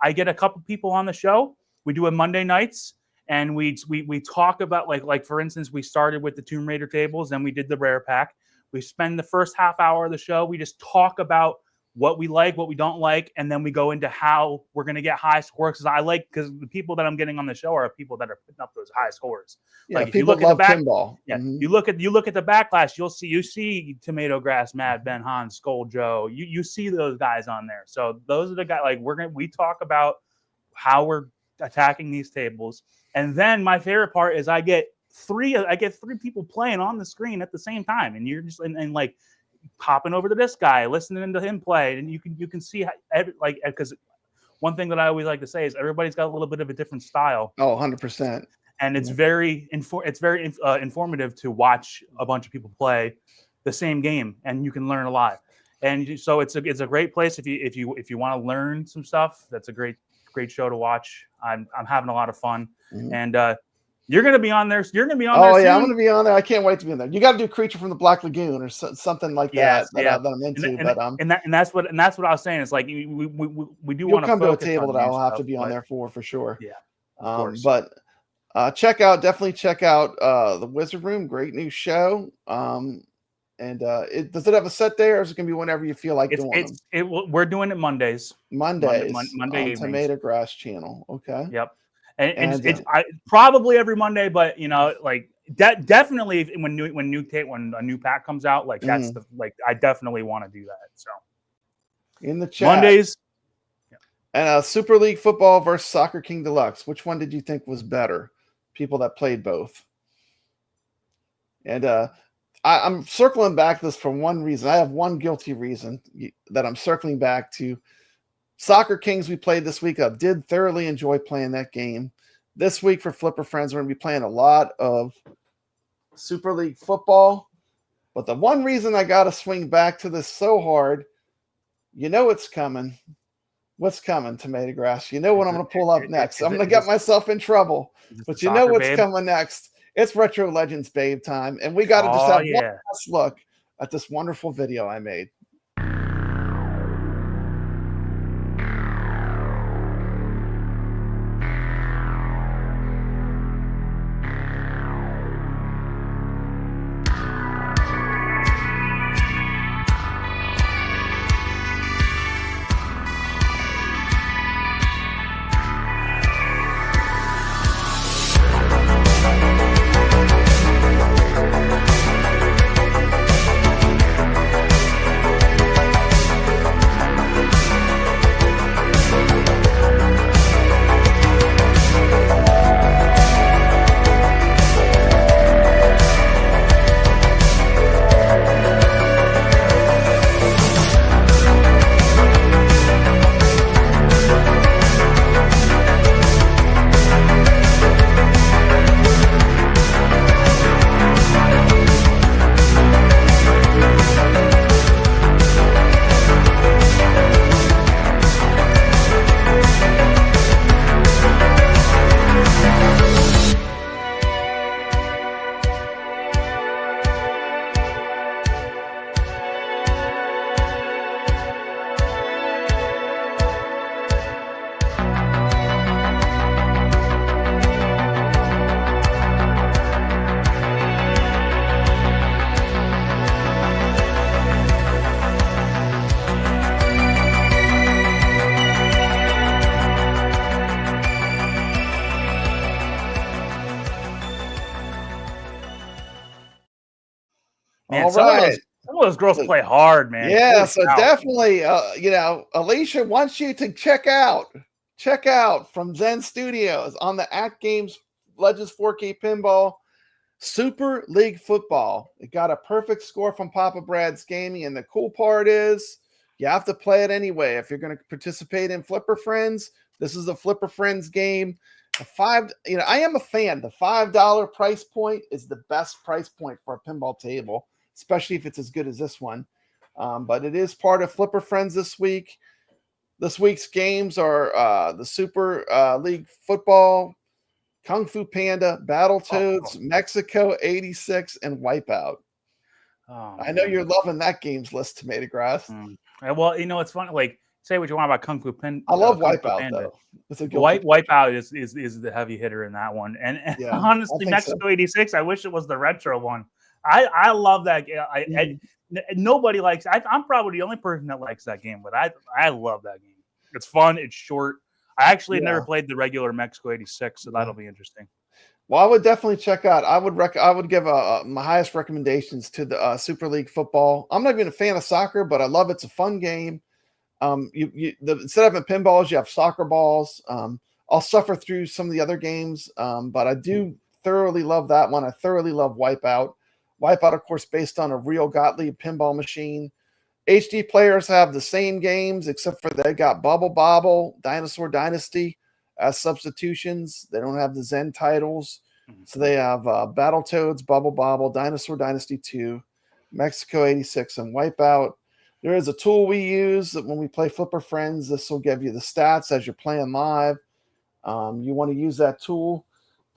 I get a couple people on the show. We do it Monday nights, and we talk about like for instance, we started with the Tomb Raider tables, and we did the rare pack. We spend the first half hour of the show. We just talk about what we like, what we don't like, and then we go into how we're going to get high scores. Because the people that I'm getting on the show are people that are putting up those high scores. Yeah, like if people you look love at the pinball. Yeah, you look at the backlash. You see Tomato Grass, Mad Ben, Han, Skull Joe. You see those guys on there. So those are the guys. Like we talk about how we're attacking these tables, and then my favorite part is I get three people playing on the screen at the same time, and you're just and like popping over to this guy, listening to him play, and you can see how, because one thing that I always like to say is everybody's got a little bit of a different style. Oh, 100%. And it's very informative to watch a bunch of people play the same game, and you can learn a lot. And so it's a great place if you want to learn some stuff. That's a great show to watch. I'm having a lot of fun, and you're going to be on there. You're going to be on there. Oh, yeah, soon. I'm going to be on there. I can't wait to be on there. You got to do Creature from the Black Lagoon or something like that that I'm into. And that's what I was saying. It's like we do want to come to a table that I'll have to be on there for sure. Yeah, but definitely check out the Wizard Room. Great new show. And does it have a set day, or is it going to be whenever you feel like doing them? We're doing it Mondays. Monday on Tomato Grass channel. Okay. Yep. And it's probably every Monday, but definitely when a new pack comes out, like that's I definitely want to do that. So in the chat Mondays, and Super League Football versus Soccer King Deluxe. Which one did you think was better? People that played both. And I'm circling back to this for one reason. I have one guilty reason that I'm circling back to. Soccer Kings we played this week. I did thoroughly enjoy playing that game. This week for Flipper Friends, we're going to be playing a lot of Super League Football. But the one reason I got to swing back to this so hard, it's coming. What's coming, Tomato Grass? You know what I'm going to pull up next. I'm going to get myself in trouble. But you know what's coming next. It's Retro Legends Babe time. And we got to just have one last look at this wonderful video I made. Man, some of those girls play hard, man. Yeah, so definitely, Alicia wants you to check out from Zen Studios on the AtGames Legends 4K Pinball Super League Football. It got a perfect score from Papa Brad's Gaming, and the cool part is you have to play it anyway. If you're going to participate in Flipper Friends, this is the Flipper Friends game. I am a fan. The $5 price point is the best price point for a pinball table, especially if it's as good as this one. But it is part of Flipper Friends this week. This week's games are the Super League Football, Kung Fu Panda, Battletoads, Mexico 86, and Wipeout. Oh, I know man. you're loving that games list, Tomato Grass. Well, it's funny. Like, say what you want about Kung Fu I love Kung Fu Wipeout Panda. though. It's a guilty Wipeout is the heavy hitter in that one. And Yeah, honestly, think so. Mexico '86. I wish it was the retro one. I love that. Nobody likes. I'm probably the only person that likes that game, but I love that game. It's fun. It's short. I actually never played the regular Mexico '86, so that'll be interesting. Well, I would definitely check out. I would give my highest recommendations to the Super League football. I'm not even a fan of soccer, but I love it's a fun game. Instead of having pinballs, you have soccer balls. I'll suffer through some of the other games, but I do thoroughly love that one. I thoroughly love Wipeout. Wipeout, of course, based on a real Gottlieb pinball machine. HD players have the same games, except for they got Bubble Bobble, Dinosaur Dynasty as substitutions. They don't have the Zen titles. So they have Battletoads, Bubble Bobble, Dinosaur Dynasty 2, Mexico '86, and Wipeout. There is a tool we use when we play Flipper Friends. This will give you the stats as you're playing live. You want to use that tool.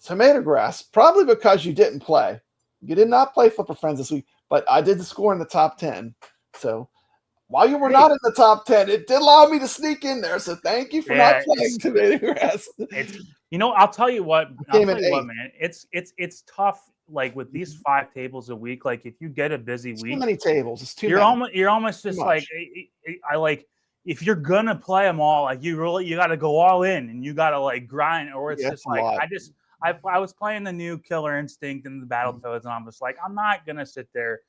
Tomato Grass, probably because you didn't play. You did not play Flipper Friends this week, but I did score in the top 10. So while you were not in the top 10, it did allow me to sneak in there. So thank you for not playing Tomato Grass. I'll tell you what, man. It's tough. Like with these 5 tables a week, like if you get a busy week, too many tables. It's too. You're almost just like I like if you're gonna play them all, like you got to go all in and you got to like grind, or it's just like I was playing the new Killer Instinct and the Battletoads, and I'm just like I'm not gonna sit there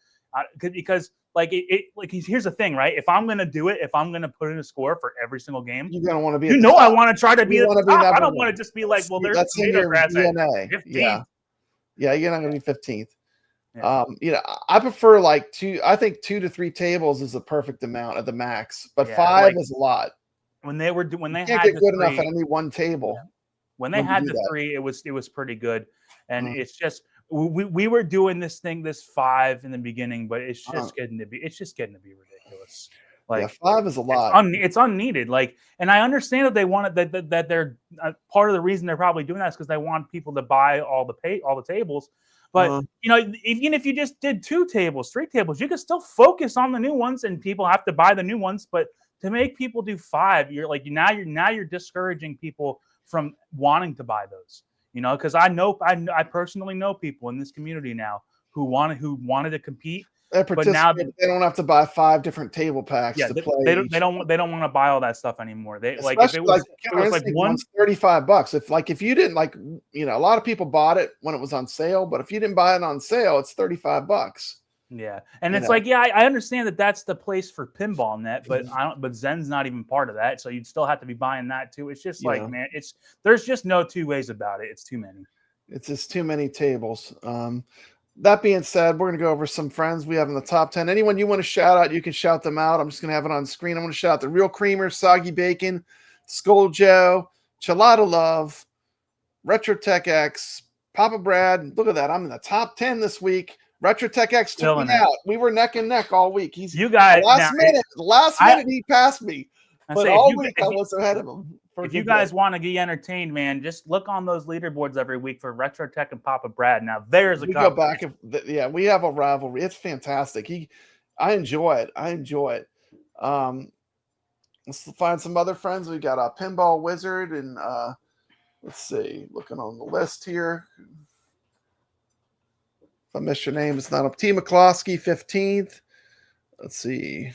because. Like here's the thing, right? If I'm gonna do it, if I'm gonna put in a score for every single game, you're gonna want to be. I want to try to be at the top. I don't want to just be like, well, there's that's in your DNA. 15th. Yeah, you're not gonna be 15th. Yeah. I prefer like 2. I think 2 to 3 tables is the perfect amount at the max, but 5 is a lot. When they can't get good enough at any one table. When they had the 3, it was pretty good, and it's just. We were doing this 5 in the beginning, but it's just getting to be ridiculous. Like 5 is a lot. It's unneeded. Like, and I understand that they wanted that they're part of the reason they're probably doing that is because they want people to buy all the tables. But even if you just did 2 tables, 3 tables, you could still focus on the new ones, and people have to buy the new ones. But to make people do 5, you're discouraging people from wanting to buy those. Because I personally know people in this community now who wanted to compete, but now they don't have to buy 5 different table packs to play. They don't want to buy all that stuff anymore. They Especially like if it was like $35. If you didn't a lot of people bought it when it was on sale, but if you didn't buy it on sale, it's $35. Yeah, and it's like, I understand that that's the place for Pinball Net, but But Zen's not even part of that, so you'd still have to be buying that too. It's just like, man, there's just no 2 ways about it. It's too many. It's just too many tables. That being said, we're gonna go over some friends we have in the top 10. Anyone you want to shout out, you can shout them out. I'm just gonna have it on screen. I'm gonna shout out the Real Creamer, Soggy Bacon, Skull Joe, Chelada Love, Retro Tech X, Papa Brad. Look at that, I'm in the top 10 this week. Retro Tech X took me out. We were neck and neck all week. Last minute he passed me. But all week I was ahead of him. If you guys want to get entertained, man, just look on those leaderboards every week for Retro Tech and Papa Brad. Now there's we go back. We have a rivalry. It's fantastic. I enjoy it. Let's find some other friends. We got a Pinball Wizard and let's see, looking on the list here. If I missed your name, it's not up. T. McCloskey, 15th. Let's see.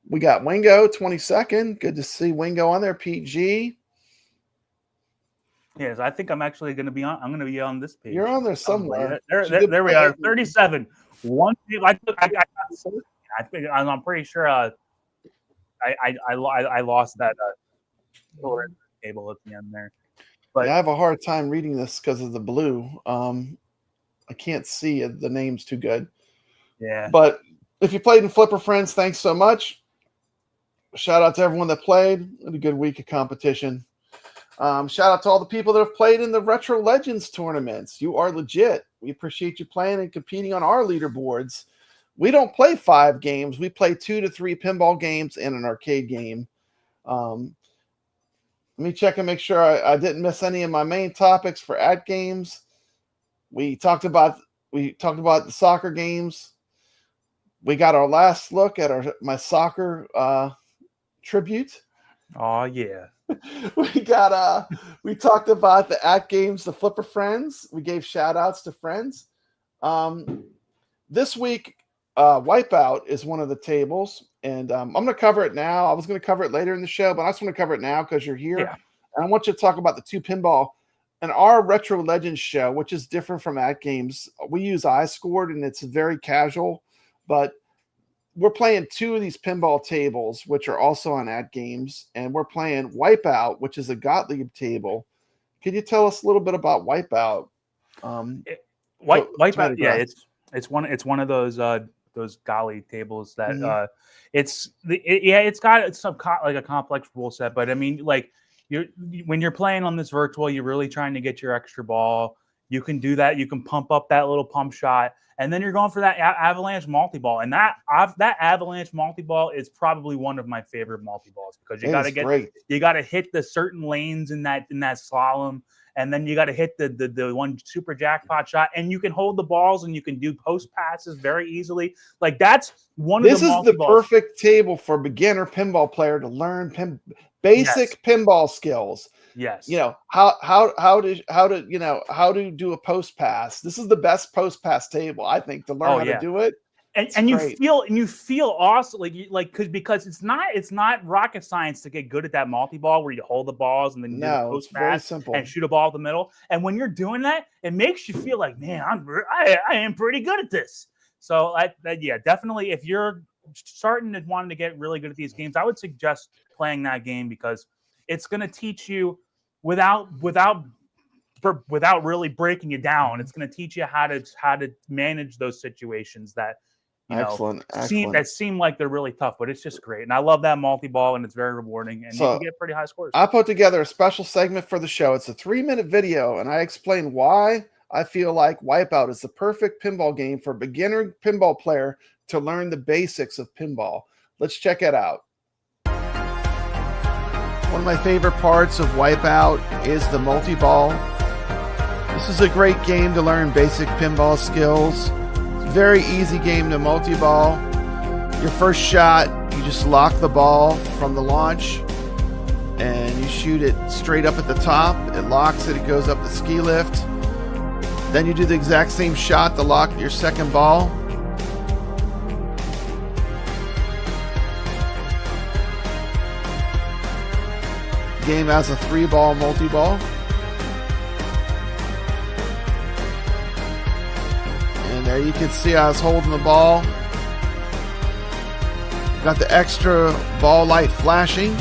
We got Wingo, 22nd. Good to see Wingo on there. PG. Yes, I think I'm actually going to be on. I'm going to be on this page. You're on there somewhere. There we are. 37. I'm pretty sure. I lost that table at the end there. But I have a hard time reading this because of the blue. I can't see the names too good. Yeah. But if you played in Flipper Friends, thanks so much. Shout out to everyone that played. Had a good week of competition. Shout out to all the people that have played in the Retro Legends tournaments. You are legit. We appreciate you playing and competing on our leaderboards. We don't play 5 games. We play 2 to 3 pinball games and an arcade game. Let me check and make sure I didn't miss any of my main topics for AtGames. We talked about We talked about the soccer games. We got our last look at my soccer tribute. Oh yeah. We talked about the AtGames, the Flipper Friends. We gave shout outs to friends. This week, Wipe-Out is one of the tables, and I'm going to cover it now. I was going to cover it later in the show, but I just want to cover it now because you're here. Yeah. And I want you to talk about the two pinball. And our Retro Legends show, which is different from AtGames, we use iScored, and it's very casual, but we're playing two of these pinball tables, which are also on AtGames, and we're playing Wipe-Out, which is a Gottlieb table. Could you tell us a little bit about Wipe-Out? Wipe-Out, yeah, it's one of those Gottlieb tables that it's got some like a complex rule set, but I mean, like when you're playing on this virtual, you're really trying to get your extra ball. You can do that. You can pump up that little pump shot, and then you're going for that avalanche multi-ball. And that avalanche multi-ball is probably one of my favorite multi-balls because you got to hit the certain lanes in that slalom, and then you got to hit the one super jackpot shot, and you can hold the balls and you can do post passes very easily. Like that's one of the multi-balls. This is the perfect table for beginner pinball player to learn basic pinball skills. Yes. You know, how to do a post pass. This is the best post pass table, I think, to learn how to do it. And you feel awesome because it's not rocket science to get good at that multi-ball where you hold the balls and then you do the post pass and shoot a ball at the middle. And when you're doing that, it makes you feel like, man, I am pretty good at this. So definitely if you're starting to wanting to get really good at these games, I would suggest playing that game because it's going to teach you without really breaking you down. It's going to teach you how to manage those situations that that seem like they're really tough, but it's just great. And I love that multi-ball, and it's very rewarding, and you can get pretty high scores. I put together a special segment for the show. It's a 3-minute video, and I explain why I feel like Wipe-Out is the perfect pinball game for a beginner pinball player to learn the basics of pinball. Let's check it out. One of my favorite parts of Wipe-Out is the multi-ball. This is a great game to learn basic pinball skills. It's a very easy game to multi-ball. Your first shot, you just lock the ball from the launch and you shoot it straight up at the top. It locks it, it goes up the ski lift. Then you do the exact same shot to lock your second ball. Game has a 3-ball multi-ball. And there you can see I was holding the ball. Got the extra ball light flashing,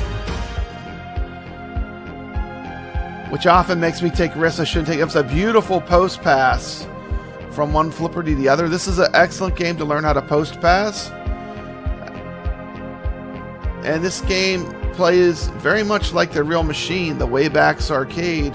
which often makes me take risks I shouldn't take. It's a beautiful post pass from one flipper to the other. This is an excellent game to learn how to post pass. And this game plays very much like the real machine. The Wayback's Arcade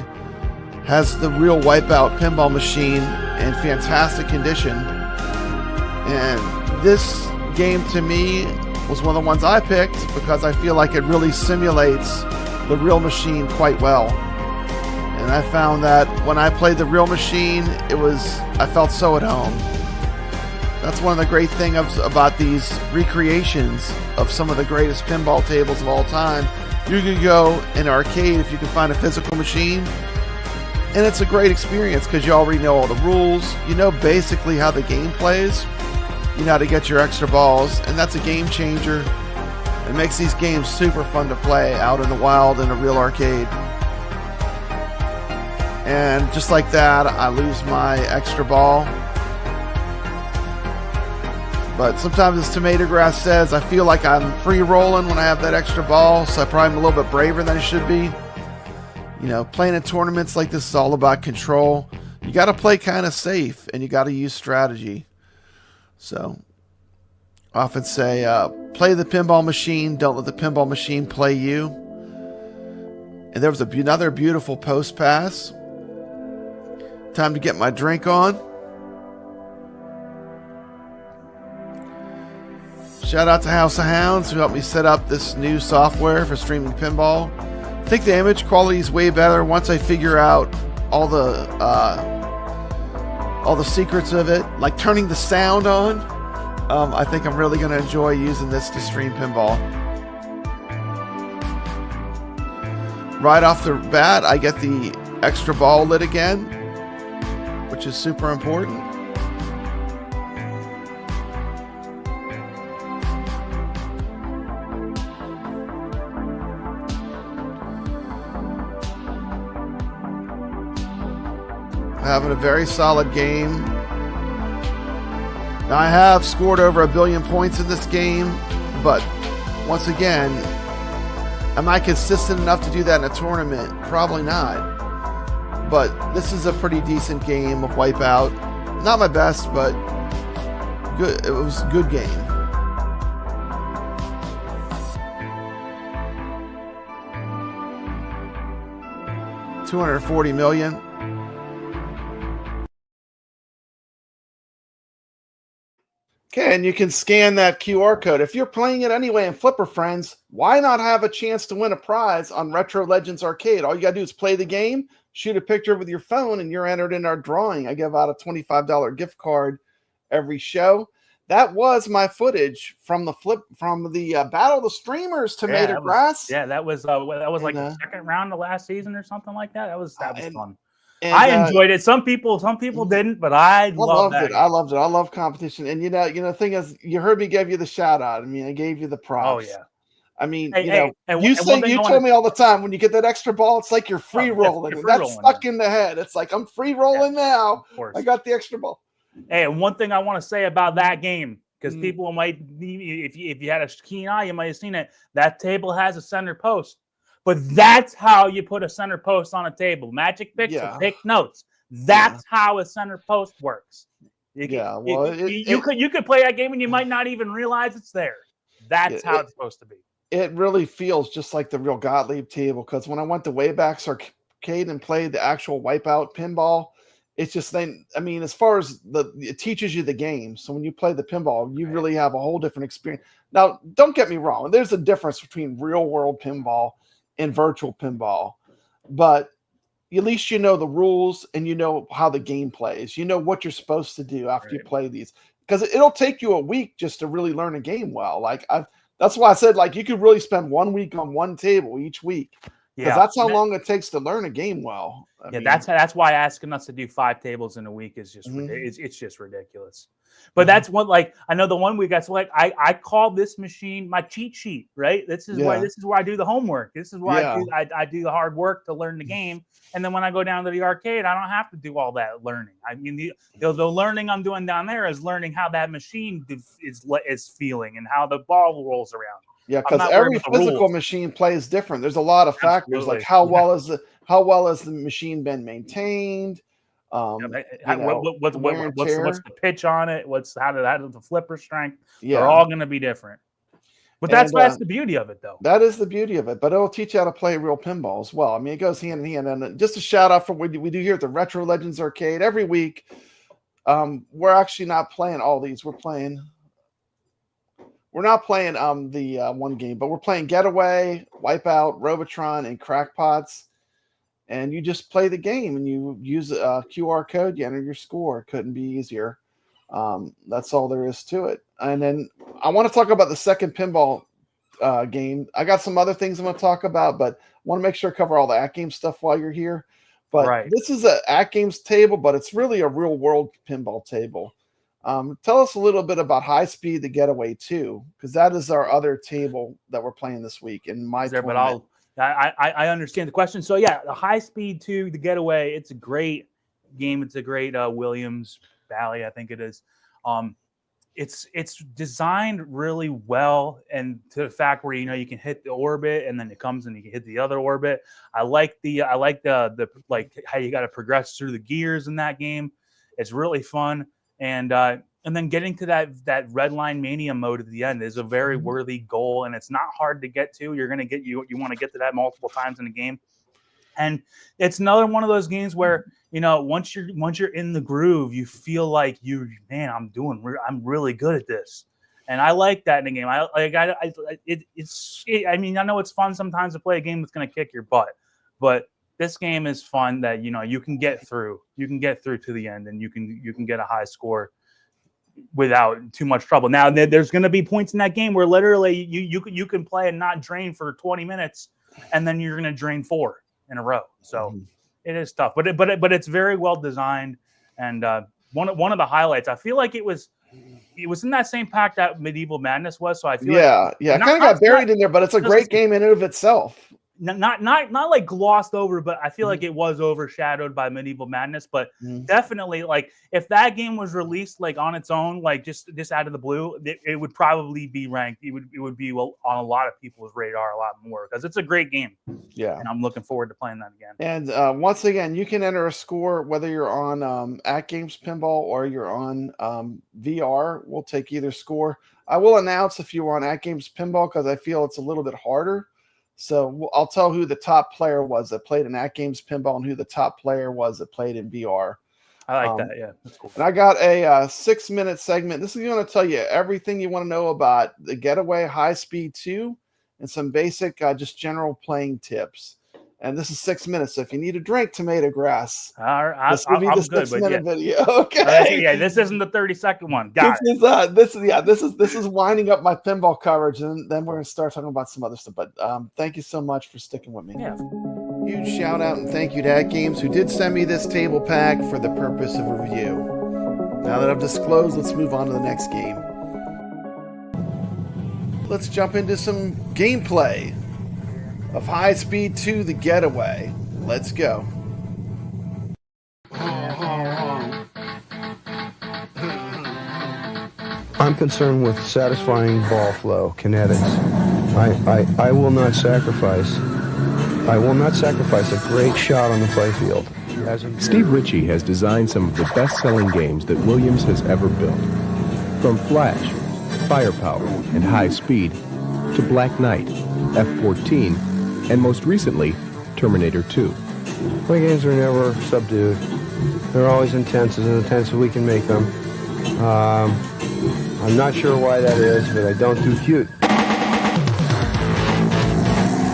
has the real Wipe-Out pinball machine in fantastic condition. And this game to me was one of the ones I picked because I feel like it really simulates the real machine quite well. And I found that when I played the real machine, I felt so at home. That's one of the great things about these recreations of some of the greatest pinball tables of all time. You can go in an arcade if you can find a physical machine, and it's a great experience because you already know all the rules. You know basically how the game plays. You know how to get your extra balls, and that's a game changer. It makes these games super fun to play out in the wild in a real arcade. And just like that, I lose my extra ball. But sometimes, as Tomato Grass says, I feel like I'm free rolling when I have that extra ball, so I probably am a little bit braver than I should be. You know, playing in tournaments like this is all about control. You got to play kind of safe, and you got to use strategy. So, I often say, play the pinball machine, don't let the pinball machine play you. And there was another beautiful post pass. Time to get my drink on. Shout out to House of Hounds who helped me set up this new software for streaming pinball. I think the image quality is way better once I figure out all all the secrets of it, like turning the sound on. I think I'm really going to enjoy using this to stream pinball. Right off the bat, I get the extra ball lid again, which is super important. Having a very solid game. Now, I have scored over 1 billion points in this game, but once again, am I consistent enough to do that in a tournament? Probably not. But this is a pretty decent game of Wipe-Out. Not my best, but good. It was a good game. $240 million. Okay, and you can scan that QR code. If you're playing it anyway in Flipper Friends, why not have a chance to win a prize on Retro Legends Arcade? All you got to do is play the game, shoot a picture with your phone, and you're entered in our drawing. I give out a $25 gift card every show. That was my footage from the Battle of the Streamers, Tomato Grass. That was like the second round of last season or something like that. That was fun. And, I enjoyed it. Some people didn't, but I loved it. I loved it. I love competition. And the thing is, you heard me give you the shout out. I mean, I gave you the props. Oh yeah. I mean, you told me all the time when you get that extra ball, it's like you're free rolling. You're That's stuck in the head. It's like I'm free rolling now. Of course. I got the extra ball. Hey, and one thing I want to say about that game, because people might, if you had a keen eye, you might have seen it. That table has a center post. But that's how you put a center post on a table. Magic Picks or Pick Notes. That's how a center post works. You could play that game and you might not even realize it's there. That's how it's supposed to be. It really feels just like the real Gottlieb table, because when I went to Wayback's Arcade and played the actual Wipe-Out pinball, it's just as far as it teaches you the game. So when you play the pinball, you really have a whole different experience. Now, don't get me wrong. There's a difference between real world pinball and virtual pinball, but at least you know the rules and you know how the game plays. You know what you're supposed to do after you play these, because it'll take you a week just to really learn a game well. That's why I said you could really spend 1 week on one table each week, because that's how long it takes to learn a game well. I mean, that's why asking us to do 5 tables in a week is just it's just ridiculous. But that's one, I know the one week that's I call this machine my cheat sheet, right? This is where I do the homework. This is where I do the hard work to learn the game. And then when I go down to the arcade, I don't have to do all that learning. I mean, the learning I'm doing down there is learning how that machine is feeling and how the ball rolls around. Yeah, because every physical machine plays different. There's a lot of factors, like how well has the machine been maintained? What's the pitch on it? How does the flipper strength? They're all going to be different. But that's the beauty of it, though. That is the beauty of it. But it'll teach you how to play real pinball as well. I mean, it goes hand in hand. And just a shout out for what we do here at the Retro Legends Arcade every week. We're actually not playing all these. We're not playing the one game, but we're playing Getaway, Wipe-Out, Robotron, and Crackpots. And you just play the game and you use a QR code, you enter your score. Couldn't be easier. That's all there is to it. And then I want to talk about the second pinball game. I got some other things I'm going to talk about, but I want to make sure I cover all the AtGames stuff while you're here. But this is an AtGames table, but it's really a real world pinball table. Tell us a little bit about High Speed, the Getaway too, because that is our other table that we're playing this week in my tournament. I understand the question. So yeah, the High Speed 2, the Getaway, it's a great game. It's a great Williams Valley, I think it is. It's designed really well, and to the fact where you can hit the orbit and then it comes and you can hit the other orbit. I like the how you got to progress through the gears in that game. It's really fun, and then getting to that red line mania mode at the end is a very worthy goal, and it's not hard to get to. You're gonna you want to get to that multiple times in the game, and it's another one of those games where once you're in the groove, you feel like I'm really good at this, and I like that in the game. I know it's fun sometimes to play a game that's gonna kick your butt, but this game is fun that you can get through. You can get through to the end, and you can get a high score without too much trouble. Now, there's going to be points in that game where literally you can play and not drain for 20 minutes, and then you're going to drain 4 in a row. So it is tough, but it's very well designed. And one of the highlights, I feel like it was in that same pack that Medieval Madness was. So I feel it kind of got buried in there, but it's a great game in and of itself. Not like glossed over, but I feel like it was overshadowed by Medieval Madness. But definitely, like, if that game was released like on its own, like just out of the blue, it would probably be ranked. It would be on a lot of people's radar a lot more, because it's a great game. Yeah, and I'm looking forward to playing that again. And once again, you can enter a score whether you're on AtGames Pinball or you're on VR. We'll take either score. I will announce if you're on AtGames Pinball, because I feel it's a little bit harder. So I'll tell who the top player was that played in AtGames Pinball and who the top player was that played in VR. I like that. Yeah, that's cool. And I got a 6-minute segment. This is going to tell you everything you want to know about the Getaway High Speed 2 and some basic just general playing tips. And this is 6 minutes. So if you need a drink, tomato grass. I'm good. 6-minute video. Okay. Yeah, this isn't the 30-second one. This is winding up my pinball coverage, and then we're going to start talking about some other stuff. But thank you so much for sticking with me. Yeah. Huge shout out and thank you to AtGames, who did send me this table pack for the purpose of review. Now that I've disclosed, let's move on to the next game. Let's jump into some gameplay of High Speed 2, The Getaway. Let's go. I'm concerned with satisfying ball flow, kinetics. I will not sacrifice. I will not sacrifice a great shot on the playfield. Steve Ritchie has designed some of the best-selling games that Williams has ever built. From Flash, Firepower, and High Speed, to Black Knight, F-14, and most recently, Terminator 2. My games are never subdued. They're always intense, as intense as we can make them. I'm not sure why that is, but I don't do cute.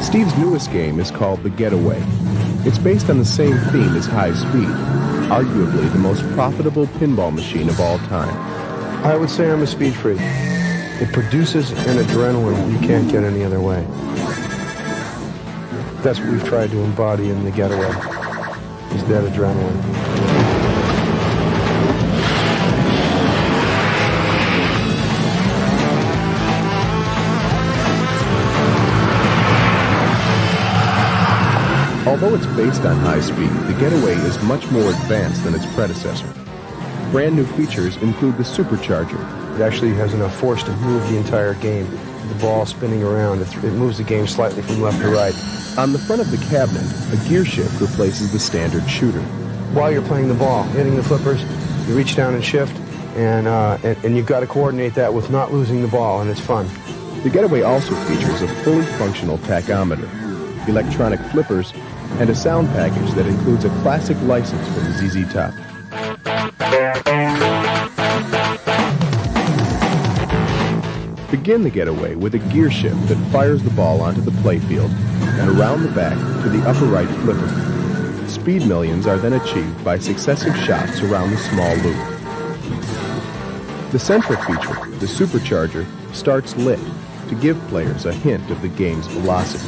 Steve's newest game is called The Getaway. It's based on the same theme as High Speed, arguably the most profitable pinball machine of all time. I would say I'm a speed freak. It produces an adrenaline you can't get any other way. That's what we've tried to embody in The Getaway, is that adrenaline. Although it's based on High Speed, The Getaway is much more advanced than its predecessor. Brand new features include the supercharger. It actually has enough force to move the entire game. The ball spinning around, it moves the game slightly from left to right. On the front of the cabinet, a gear shift replaces the standard shooter. While you're playing the ball, hitting the flippers, you reach down and shift, and you've got to coordinate that with not losing the ball, and it's fun. The Getaway also features a fully functional tachometer, electronic flippers, and a sound package that includes a classic license from the ZZ Top. Begin The Getaway with a gear shift that fires the ball onto the playfield and around the back to the upper right flipper. Speed millions are then achieved by successive shots around the small loop. The central feature, the supercharger, starts lit to give players a hint of the game's velocity.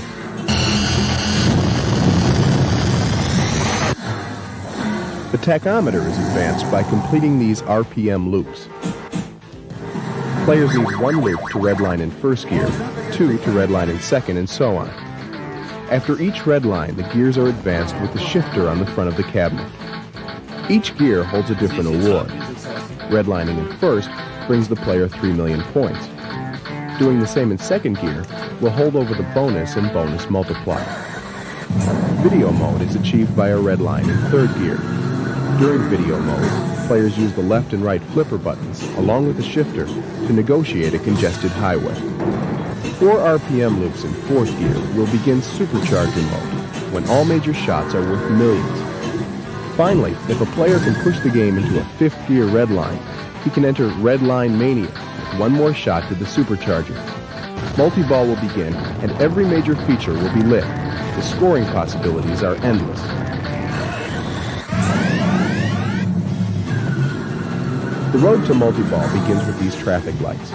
The tachometer is advanced by completing these RPM loops. Players need 1 loop to redline in first gear, 2 to redline in second, and so on. After each redline, the gears are advanced with the shifter on the front of the cabinet. Each gear holds a different award. Redlining in first brings the player 3 million points. Doing the same in second gear will hold over the bonus and bonus multiplier. Video mode is achieved by a redline in third gear. During video mode, players use the left and right flipper buttons, along with the shifter, to negotiate a congested highway. 4 RPM loops in fourth gear will begin supercharger mode, when all major shots are worth millions. Finally, if a player can push the game into a fifth gear redline, he can enter Redline Mania with 1 more shot to the supercharger. Multi-ball will begin, and every major feature will be lit. The scoring possibilities are endless. The road to multi-ball begins with these traffic lights.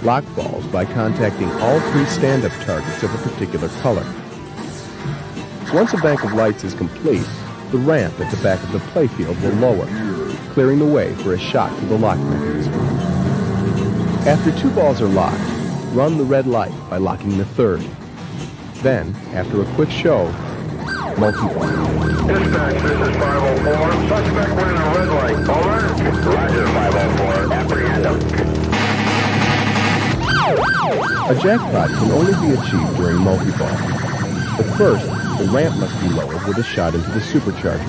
Lock balls by contacting all 3 stand-up targets of a particular color. Once a bank of lights is complete, the ramp at the back of the playfield will lower, clearing the way for a shot to the lock mechanism. After 2 balls are locked, run the red light by locking the 3rd. Then, after a quick show, multi-ball. Dispatch, this is 504. Suspect wearing a red light. Over. Roger, 504. Apprehend him. A jackpot can only be achieved during multi-ball. But first, the ramp must be lowered with a shot into the supercharger.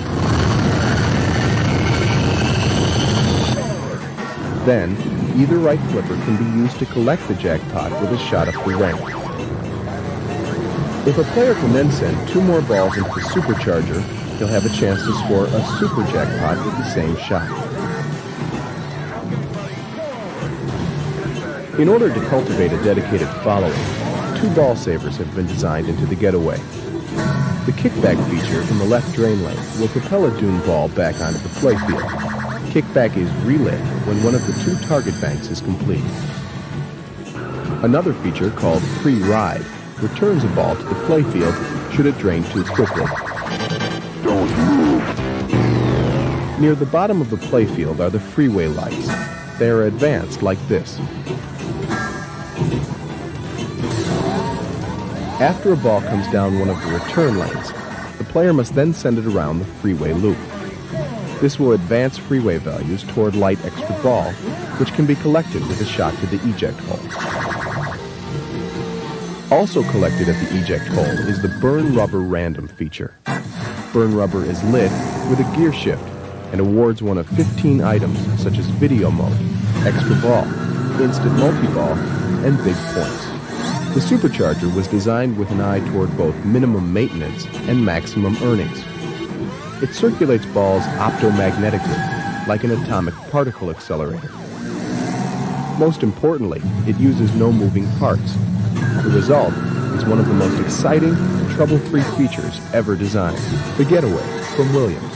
Then, either right flipper can be used to collect the jackpot with a shot up the ramp. If a player can then send 2 more balls into the supercharger, he'll have a chance to score a super jackpot with the same shot. In order to cultivate a dedicated following, 2 ball savers have been designed into the Getaway. The kickback feature in the left drain lane will propel a dune ball back onto the playfield. Kickback is relit when one of the 2 target banks is complete. Another feature called pre-ride returns a ball to the playfield should it drain too quickly. Don't move. Near the bottom of the playfield are the freeway lights. They are advanced like this. After a ball comes down one of the return lanes, the player must then send it around the freeway loop. This will advance freeway values toward light extra ball, which can be collected with a shot to the eject hole. Also collected at the eject hole is the burn rubber random feature. Burn rubber is lit with a gear shift and awards one of 15 items such as video mode, extra ball, instant multi-ball, and big points. The supercharger was designed with an eye toward both minimum maintenance and maximum earnings. It circulates balls optomagnetically, like an atomic particle accelerator. Most importantly, it uses no moving parts. The result is one of the most exciting and trouble-free features ever designed. The Getaway from Williams,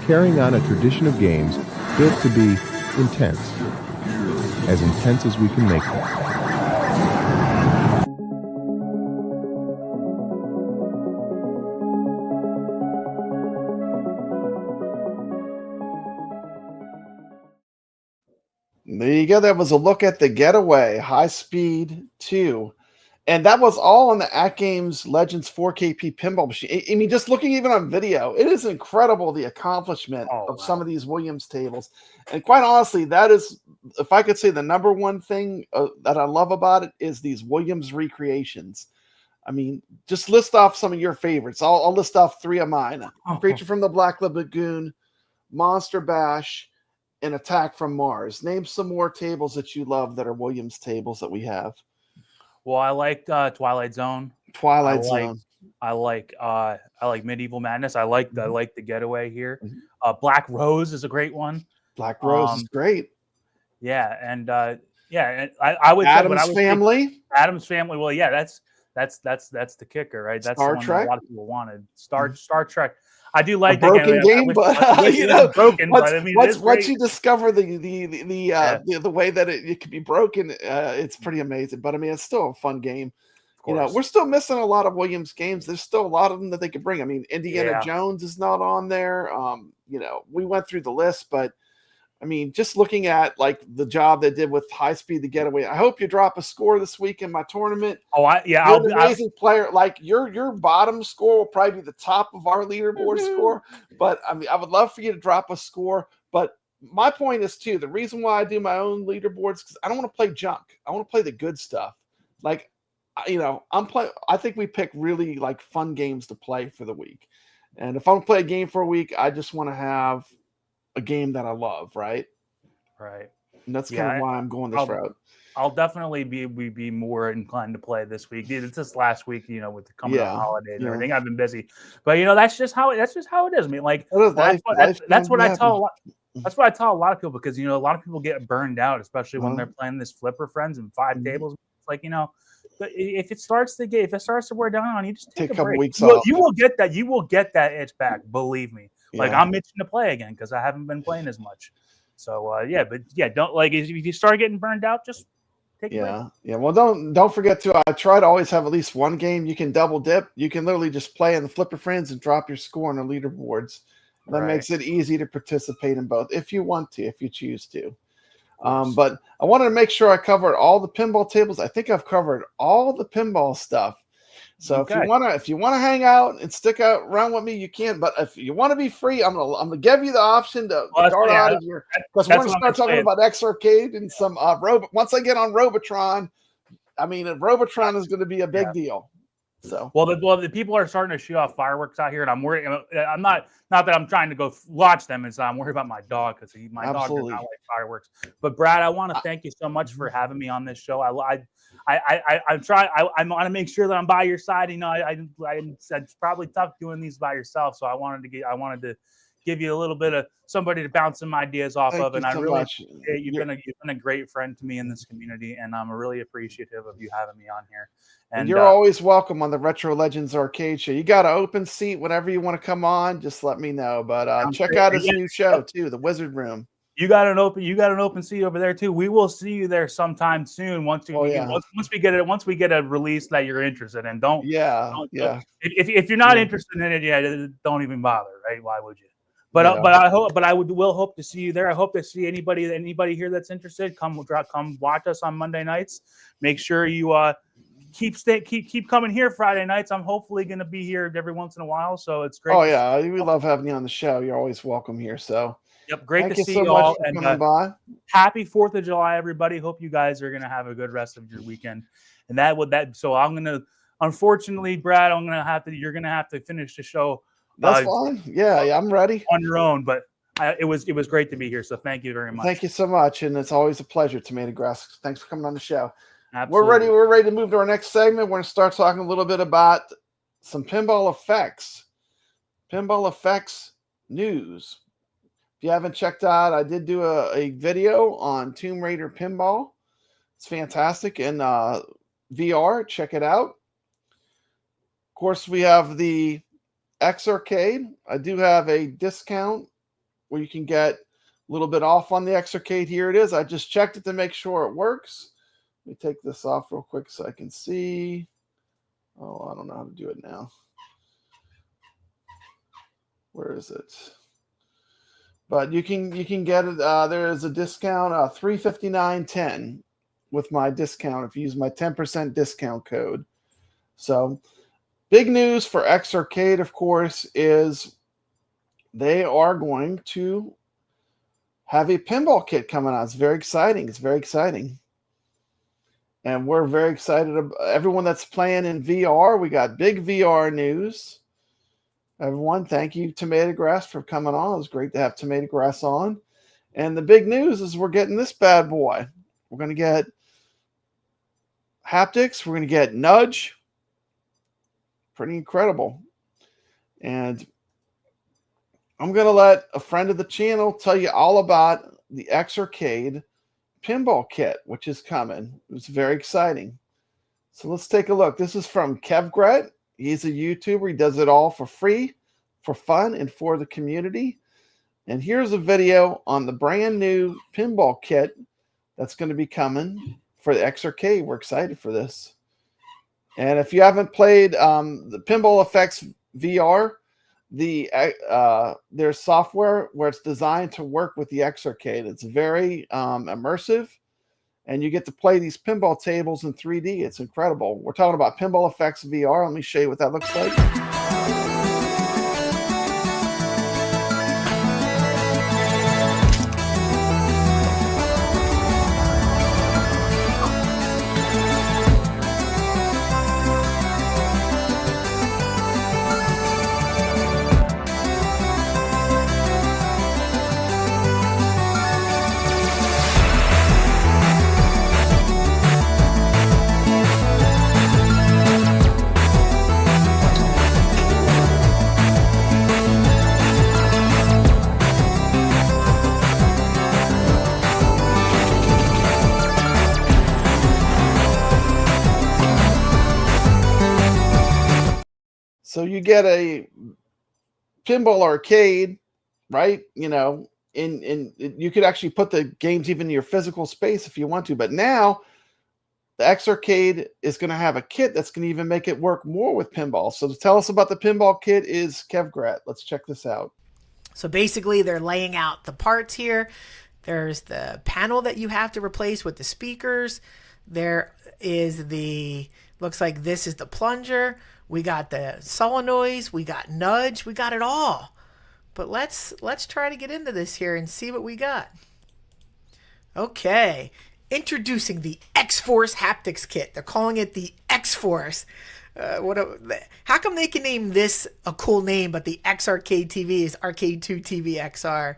carrying on a tradition of games built to be intense as we can make them. There you go. That was a look at the Getaway High Speed 2. And that was all on the AtGames Legends 4KP pinball machine. I mean, just looking even on video, it is incredible the accomplishment of some of these Williams tables. And quite honestly, that is, if I could say the number one thing that I love about it is these Williams recreations. I mean, just list off some of your favorites. I'll list off 3 of mine. Creature from the Black Lagoon, Monster Bash, and Attack from Mars. Name some more tables that you love that are Williams tables that we have. Well, I like Twilight Zone. Twilight Zone. I like Medieval Madness. I like the Getaway here. Black Rose is a great one. Black Rose is great. Yeah, and I would Adam's Family. Adam's Family. Well, yeah, that's the kicker, right? That's Star the one Trek. that a lot of people wanted. Star Trek. I do like the broken game, but you know, broken. Once, but I mean, once you discover the way that it can be broken, it's pretty amazing. But I mean, it's still a fun game. You know, we're still missing a lot of Williams games. There's still a lot of them that they could bring. I mean, Indiana Jones is not on there. You know, we went through the list, but I mean, just looking at like the job they did with High Speed the Getaway. I hope you drop a score this week in my tournament. You're an amazing player. Like your bottom score will probably be the top of our leaderboard score. But I mean, I would love for you to drop a score. But my point is too, the reason why I do my own leaderboards because I don't want to play junk. I want to play the good stuff. Like, you know, I think we pick really like fun games to play for the week. And if I'm gonna play a game for a week, I just want to have a game that I love, right? Right. And that's kind of why I'm going this route. I'll definitely be more inclined to play this week. It's just last week, you know, with the coming up holidays and everything. I've been busy, but you know, that's just how it is. I mean, like that's what I tell a lot. That's what I tell a lot of people because you know a lot of people get burned out, especially when they're playing this flipper friends and 5 tables. It's like, you know, if it starts to wear down on you, just take a couple break. weeks off. You will get that. You will get that itch back. Believe me. Like Yeah. I'm itching to play again because I haven't been playing as much. So don't like if you start getting burned out, just take a break. Yeah. Well, don't forget to. I try to always have at least one game you can double dip. You can literally just play in the Flipper Friends and drop your score on the leaderboards. That makes it easy to participate in both if you want to, if you choose to. But I wanted to make sure I covered all the pinball tables. I think I've covered all the pinball stuff. So if you wanna hang out and stick around with me, you can. But if you want to be free, I'm gonna give you the option to start out of here because we're gonna start talking about X-Arcade and some once I get on Robotron. I mean, Robotron is going to be a big deal. So the people are starting to shoot off fireworks out here, and I'm worried. I'm not that I'm trying to go watch them. I'm worried about my dog because my dog does not like fireworks. But Brad, I want to thank you so much for having me on this show. I'm trying. I want to make sure that I'm by your side. You know, it's probably tough doing these by yourself. So I wanted to give you a little bit of somebody to bounce some ideas off of. And I really appreciate you've been a great friend to me in this community, and I'm really appreciative of you having me on here. And you're always welcome on the Retro Legends Arcade Show. You got an open seat whenever you want to come on. Just let me know. But check out his new show too, The Wizard Room. You got an open seat over there too. We will see you there sometime soon. Once we get a release that you're interested in. If you're not interested in it, don't even bother. Right? Why would you? But I will hope to see you there. I hope to see anybody here that's interested. Come watch us on Monday nights. Make sure you keep coming here Friday nights. I'm hopefully going to be here every once in a while. So it's great. Oh yeah, we love having you on the show. You're always welcome here. So. Yep, great to see you all. And happy 4th of July, everybody. Hope you guys are going to have a good rest of your weekend. And so I'm going to, unfortunately, Brad, you're going to have to finish the show. That's fine. Yeah, I'm ready. On your own, but it was great to be here. So thank you very much. Thank you so much. And it's always a pleasure, Tomato Grass. Thanks for coming on the show. Absolutely. We're ready to move to our next segment. We're going to start talking a little bit about some pinball effects. Pinball effects news. If you haven't checked out, I did do a video on Tomb Raider Pinball. It's fantastic in VR. Check it out. Of course, we have the X-Arcade. I do have a discount where you can get a little bit off on the X-Arcade. Here it is. I just checked it to make sure it works. Let me take this off real quick so I can see. Oh, I don't know how to do it now. Where is it? But you can get it. There is a discount, $359.10 with my discount if you use my 10% discount code. So big news for X-Arcade, of course, is they are going to have a pinball kit coming out. It's very exciting. It's very exciting. And we're very excited about everyone that's playing in VR. We got big VR news. Everyone, thank you, Tomato Grass, for coming on. It was great to have Tomato Grass on. And the big news is we're getting this bad boy. We're going to get haptics. We're going to get nudge. Pretty incredible. And I'm going to let a friend of the channel tell you all about the X-Arcade Pinball Kit, which is coming. It's very exciting. So let's take a look. This is from Kevgret. He's a YouTuber. He does it all for free, for fun, and for the community. And here's a video on the brand new pinball kit that's going to be coming for the X-Arcade. We're excited for this. And if you haven't played the Pinball FX VR, there's software where it's designed to work with the X-Arcade. It's very immersive. And you get to play these pinball tables in 3D. It's incredible. We're talking about Pinball FX VR. Let me show you what that looks like. So you get a pinball arcade, right? You know, in you could actually put the games even in your physical space if you want to. But now the X-Arcade is going to have a kit that's going to even make it work more with pinball. So to tell us about the pinball kit is kevgret. Let's check this out. So basically they're laying out the parts here. There's the panel that you have to replace with the speakers. There is the, looks like this is the plunger. We got the solenoids. We got nudge. We got it all. But let's try to get into this here and see what we got. Okay. Introducing the X-Force Haptics Kit. They're calling it the X-Force. How come they can name this a cool name, but the X-Arcade TV is Arcade 2 TV XR?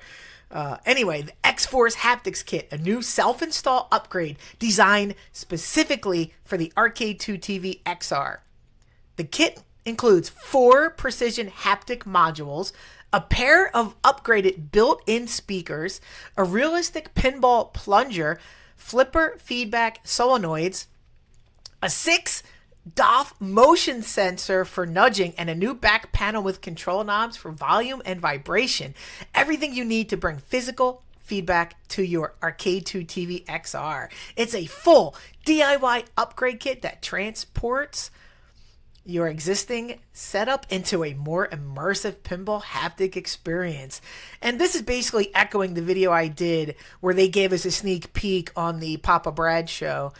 Anyway, the X-Force Haptics Kit, a new self-install upgrade designed specifically for the Arcade 2 TV XR. The kit includes 4 precision haptic modules, a pair of upgraded built-in speakers, a realistic pinball plunger, flipper feedback solenoids, a 6 DOF motion sensor for nudging, and a new back panel with control knobs for volume and vibration. Everything you need to bring physical feedback to your Arcade 2 TV XR. It's a full DIY upgrade kit that transports your existing setup into a more immersive pinball haptic experience. And this is basically echoing the video I did where they gave us a sneak peek on the Papa Brad show.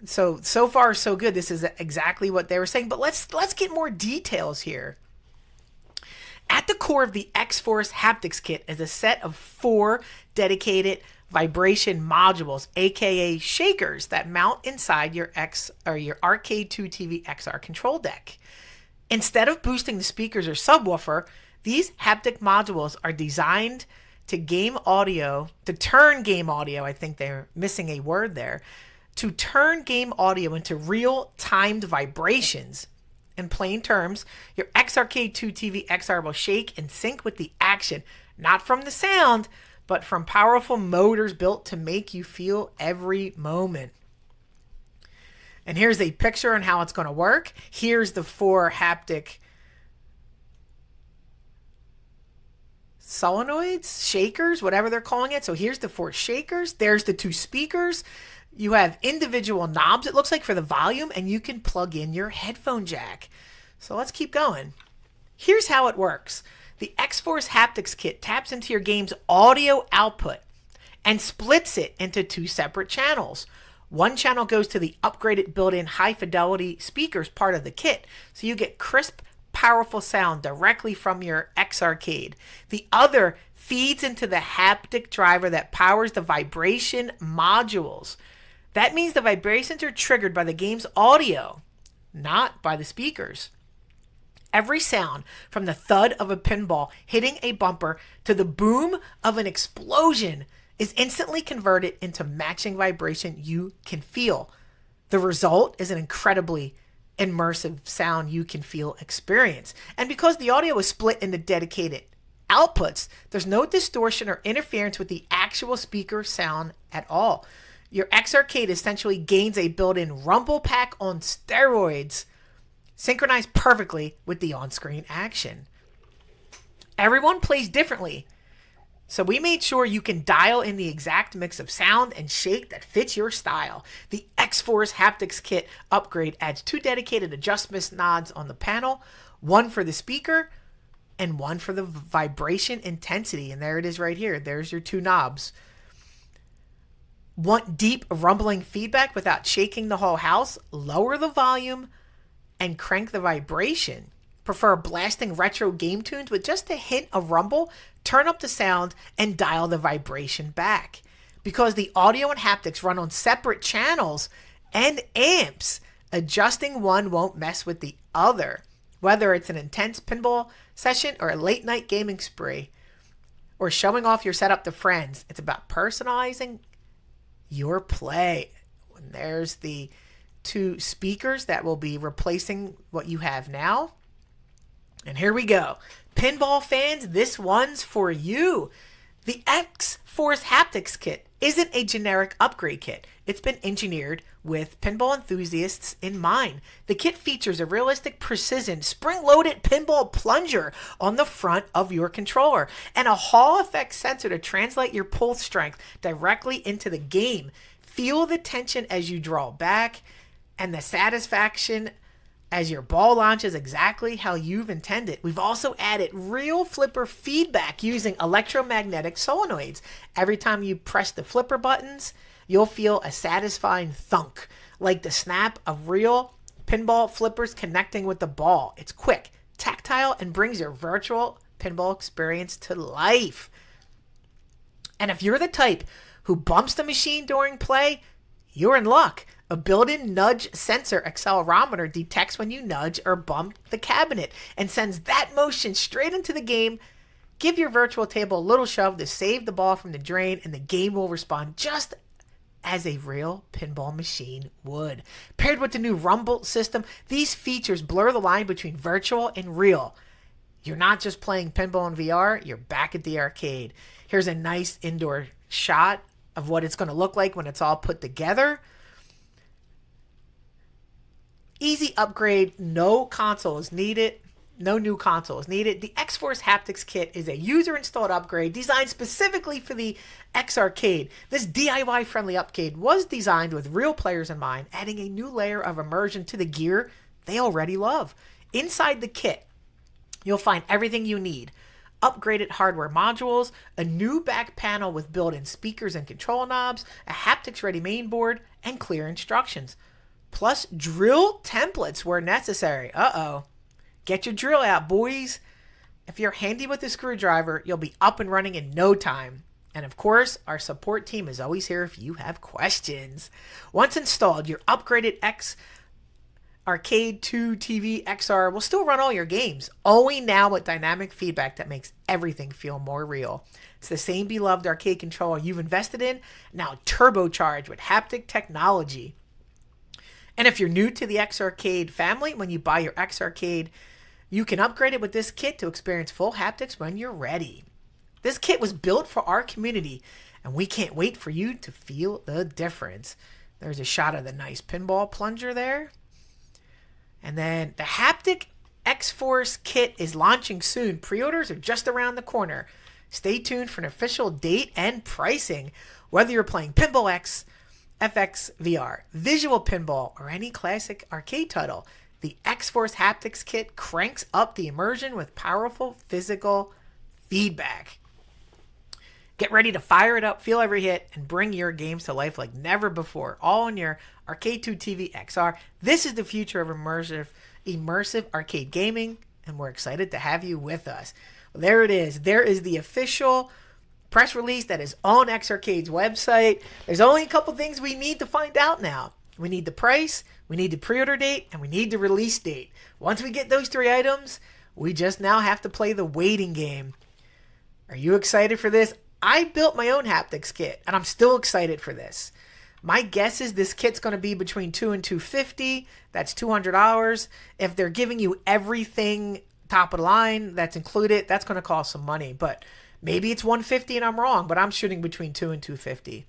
So far so good. This is exactly what they were saying, but let's get more details here. At the core of the X-Force Haptics Kit is a set of 4 dedicated vibration modules, aka shakers, that mount inside your Arcade 2 TV XR control deck. Instead of boosting the speakers or subwoofer, these haptic modules are designed to turn game audio, I think they're missing a word there, to turn game audio into real timed vibrations. In plain terms, your X-Arcade 2 TV XR will shake and sync with the action, not from the sound, but from powerful motors built to make you feel every moment. And here's a picture on how it's going to work. Here's the 4 haptic solenoids, shakers, whatever they're calling it. So here's the 4 shakers. There's the 2 speakers. You have individual knobs, it looks like, for the volume, and you can plug in your headphone jack. So let's keep going. Here's how it works. The X-Force Haptics Kit taps into your game's audio output and splits it into 2 separate channels. One channel goes to the upgraded built-in high-fidelity speakers part of the kit, so you get crisp, powerful sound directly from your X-Arcade. The other feeds into the haptic driver that powers the vibration modules. That means the vibrations are triggered by the game's audio, not by the speakers. Every sound, from the thud of a pinball hitting a bumper to the boom of an explosion, is instantly converted into matching vibration you can feel. The result is an incredibly immersive sound you can feel experience. And because the audio is split into dedicated outputs, there's no distortion or interference with the actual speaker sound at all. Your X-Arcade essentially gains a built-in rumble pack on steroids, synchronized perfectly with the on-screen action. Everyone plays differently, so we made sure you can dial in the exact mix of sound and shake that fits your style. The X-Force Haptics Kit upgrade adds 2 dedicated adjustment nods on the panel, one for the speaker and one for the vibration intensity. And there it is right here. There's your 2 knobs. Want deep rumbling feedback without shaking the whole house? Lower the volume and crank the vibration. Prefer blasting retro game tunes with just a hint of rumble? Turn up the sound and dial the vibration back. Because the audio and haptics run on separate channels and amps, adjusting one won't mess with the other. Whether it's an intense pinball session or a late night gaming spree, or showing off your setup to friends, it's about personalizing your play. And there's the 2 speakers that will be replacing what you have now. And here we go. Pinball fans, this one's for you. The X-Force Haptics Kit isn't a generic upgrade kit. It's been engineered with pinball enthusiasts in mind. The kit features a realistic precision spring-loaded pinball plunger on the front of your controller and a Hall effect sensor to translate your pull strength directly into the game. Feel the tension as you draw back and the satisfaction as your ball launches exactly how you've intended. We've also added real flipper feedback using electromagnetic solenoids. Every time you press the flipper buttons, you'll feel a satisfying thunk, like the snap of real pinball flippers connecting with the ball. It's quick, tactile, and brings your virtual pinball experience to life. And if you're the type who bumps the machine during play, you're in luck. A built-in nudge sensor accelerometer detects when you nudge or bump the cabinet and sends that motion straight into the game. Give your virtual table a little shove to save the ball from the drain, and the game will respond just as a real pinball machine would. Paired with the new rumble system, these features blur the line between virtual and real. You're not just playing pinball in VR, you're back at the arcade. Here's a nice indoor shot of what it's going to look like when it's all put together. Easy upgrade, no console is needed. No new console is needed. The X-Force Haptics Kit is a user-installed upgrade designed specifically for the X-Arcade. This DIY-friendly upgrade was designed with real players in mind, adding a new layer of immersion to the gear they already love. Inside the kit, you'll find everything you need. Upgraded hardware modules, a new back panel with built-in speakers and control knobs, a haptics-ready main board, and clear instructions. Plus drill templates where necessary. Get your drill out, boys. If you're handy with a screwdriver, you'll be up and running in no time. And of course, our support team is always here if you have questions. Once installed, your upgraded X-Arcade 2 TV XR will still run all your games, only now with dynamic feedback that makes everything feel more real. It's the same beloved arcade controller you've invested in, now turbocharged with haptic technology. And if you're new to the X-Arcade family, when you buy your X-Arcade, you can upgrade it with this kit to experience full haptics when you're ready. This kit was built for our community, and we can't wait for you to feel the difference. There's a shot of the nice pinball plunger there. And then the Haptic X-Force kit is launching soon. Pre-orders are just around the corner. Stay tuned for an official date and pricing. Whether you're playing Pinball FX VR, Visual Pinball, or any classic arcade title, the X-Force Haptics Kit cranks up the immersion with powerful physical feedback. Get ready to fire it up, feel every hit, and bring your games to life like never before, all on your Arcade 2 TV XR. This is the future of immersive arcade gaming, and we're excited to have you with us. Well, there it is. There is the official press release that is on X-Arcade's website. There's only a couple things we need to find out now. We need the price, we need the pre-order date, and we need the release date. Once we get those three items, we just now have to play the waiting game. Are you excited for this? I built my own haptics kit, and I'm still excited for this. My guess is this kit's going to be between $200 and $250. That's $200. If they're giving you everything top of the line that's included, that's going to cost some money. But maybe it's $150 and I'm wrong, but I'm shooting between $200 and $250.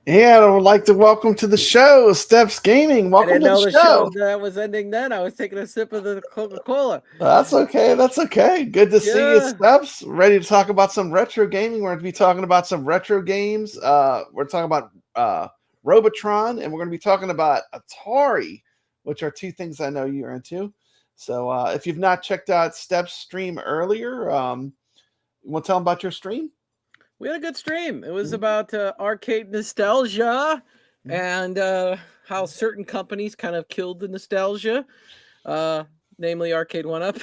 And I would like to welcome to the show Steps Gaming. Welcome to the show. That was ending then. I was taking a sip of the Coca-Cola. That's okay. That's okay. Good to see you, Steps. Ready to talk about some retro gaming. We're going to be talking about some retro games. We're talking about Robotron, and we're going to be talking about Atari, which are two things I know you're into. So if you've not checked out Steps' stream earlier, you want to tell them about your stream? We had a good stream. It was about arcade nostalgia and how certain companies kind of killed the nostalgia, namely Arcade 1-Up.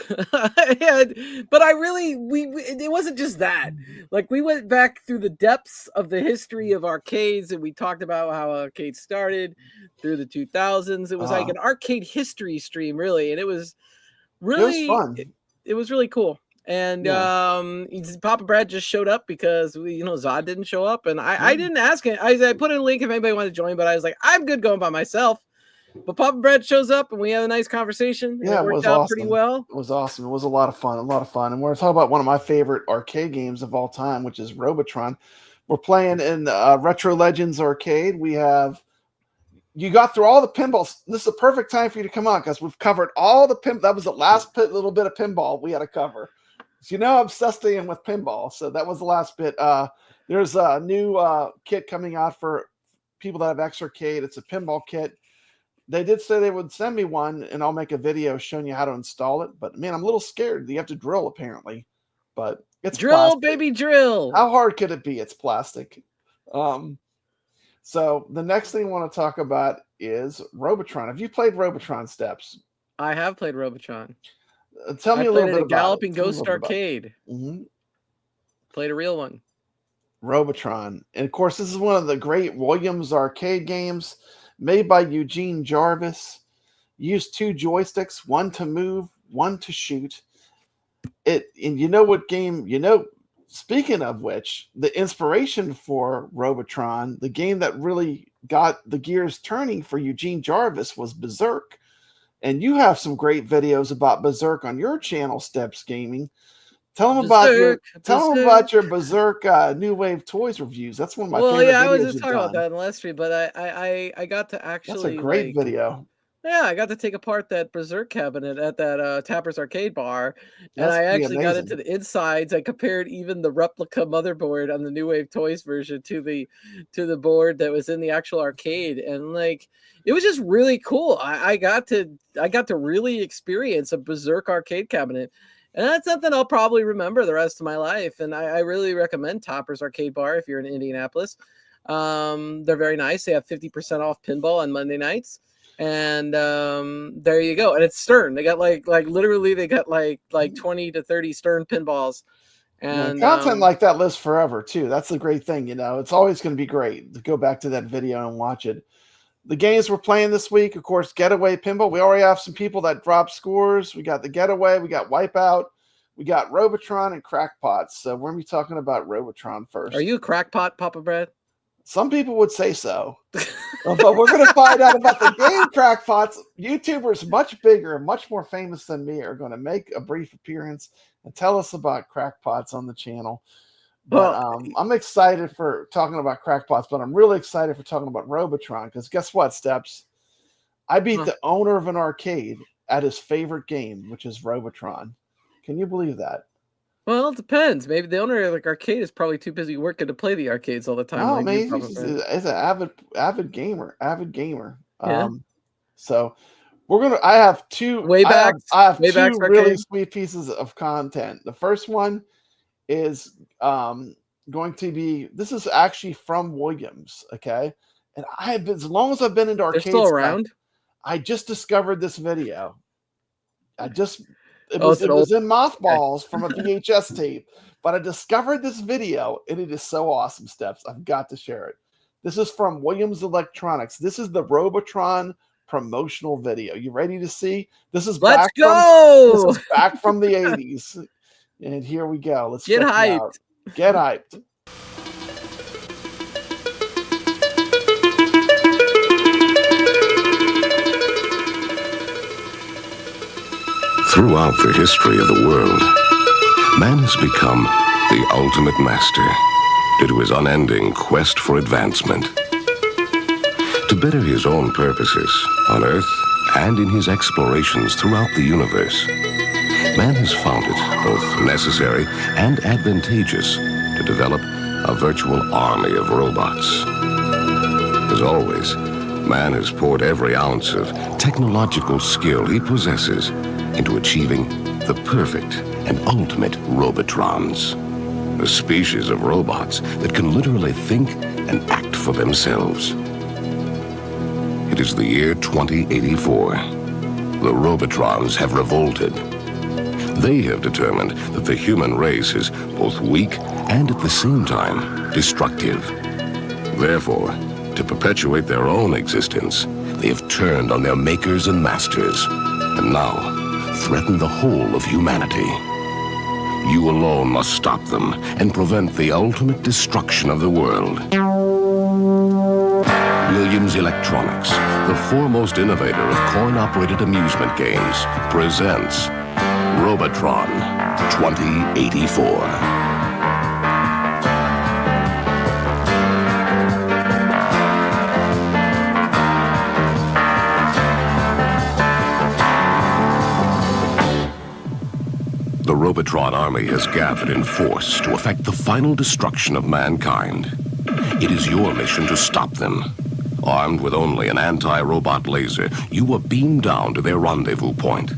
But it wasn't just that. Like, we went back through the depths of the history of arcades, and we talked about how arcades started through the 2000s. It was like an arcade history stream, really, and it was really fun. It was really cool. And Papa Brad just showed up because Zod didn't show up, and I didn't ask him. I put in a link if anybody wanted to join, but I was like, I'm good going by myself. But Papa Brad shows up, and we had a nice conversation. Yeah, it worked out pretty well. It was awesome. It was a lot of fun. And we're talking about one of my favorite arcade games of all time, which is Robotron. We're playing in Retro Legends Arcade. You got through all the pinballs. This is a perfect time for you to come on because we've covered all the that was the last little bit of pinball we had to cover. So I'm obsessed with pinball. So that was the last bit. There's a new kit coming out for people that have X-Arcade. It's a pinball kit. They did say they would send me one, and I'll make a video showing you how to install it. But man, I'm a little scared. You have to drill apparently, but it's drill, plastic. baby, drill. How hard could it be? It's plastic. So the next thing I want to talk about is Robotron. Have you played Robotron, Steps? I have played Robotron. Tell me a little bit about Galloping Ghost Arcade. Played a real one. Robotron. And of course, this is one of the great Williams arcade games made by Eugene Jarvis. Used 2 joysticks, one to move, one to shoot. And you know what game, speaking of which, the inspiration for Robotron, the game that really got the gears turning for Eugene Jarvis was Berserk. And you have some great videos about Berserk on your channel, Steps Gaming. Tell them about your Berserk New Wave Toys reviews. That's one of my favorite videos. I was just talking about that in the last stream, but I got to actually. That's a great video. Yeah, I got to take apart that Berserk cabinet at that Tapper's Arcade Bar, and I actually got into the insides. I compared even the replica motherboard on the New Wave Toys version to the board that was in the actual arcade, and it was just really cool. I got to really experience a Berserk arcade cabinet, and that's something I'll probably remember the rest of my life. And I really recommend Tapper's Arcade Bar if you're in Indianapolis. They're very nice. They have 50% off pinball on Monday nights. And there you go. And it's Stern. They got literally they got like 20 to 30 Stern pinballs. And content like that lives forever too. That's the great thing, It's always going to be great to go back to that video and watch it. The games we're playing this week, of course, Getaway Pinball. We already have some people that dropped scores. We got the Getaway, we got Wipe-Out, we got Robotron and Crackpots. So we're going to be talking about Robotron first. Are you a crackpot, Papa Brad? Some people would say so. But we're going to find out about the game Crackpots. YouTubers much bigger and much more famous than me are going to make a brief appearance and tell us about Crackpots on the channel. But I'm excited for talking about Crackpots, but I'm really excited for talking about Robotron because guess what, Steps? I beat the owner of an arcade at his favorite game, which is Robotron. Can you believe that? Well, it depends. Maybe the owner of the arcade is probably too busy working to play the arcades all the time. Oh, man, he's an avid gamer. Yeah. So I have two Wayback. I have two really sweet pieces of content. The first one is going to be, this is actually from Williams, okay? And I have been, as long as I've been into arcades, still around. I just discovered this video. It was in mothballs from a VHS tape, but I discovered this video and it is so awesome, Steps. I've got to share it. This is from Williams Electronics. This is the Robotron promotional video. You ready to see? This is back from the 80s. And here we go. Let's get hyped. Get hyped. Throughout the history of the world, man has become the ultimate master due to his unending quest for advancement. To better his own purposes on Earth and in his explorations throughout the universe, man has found it both necessary and advantageous to develop a virtual army of robots. As always, man has poured every ounce of technological skill he possesses into achieving the perfect and ultimate Robotrons, a species of robots that can literally think and act for themselves. It is the year 2084. The Robotrons have revolted. They have determined that the human race is both weak and at the same time destructive. Therefore, to perpetuate their own existence, they have turned on their makers and masters, and now threaten the whole of humanity. You alone must stop them and prevent the ultimate destruction of the world. Williams Electronics, the foremost innovator of coin-operated amusement games, presents Robotron 2084. The Robotron army has gathered in force to effect the final destruction of mankind. It is your mission to stop them. Armed with only an anti-robot laser, you are beamed down to their rendezvous point.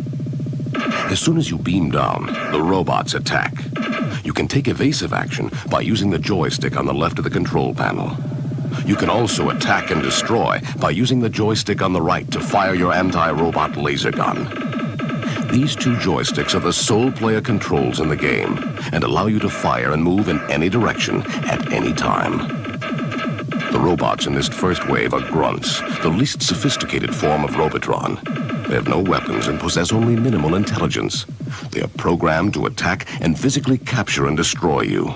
As soon as you beam down, the robots attack. You can take evasive action by using the joystick on the left of the control panel. You can also attack and destroy by using the joystick on the right to fire your anti-robot laser gun. These two joysticks are the sole player controls in the game and allow you to fire and move in any direction at any time. The robots in this first wave are grunts, the least sophisticated form of Robotron. They have no weapons and possess only minimal intelligence. They are programmed to attack and physically capture and destroy you.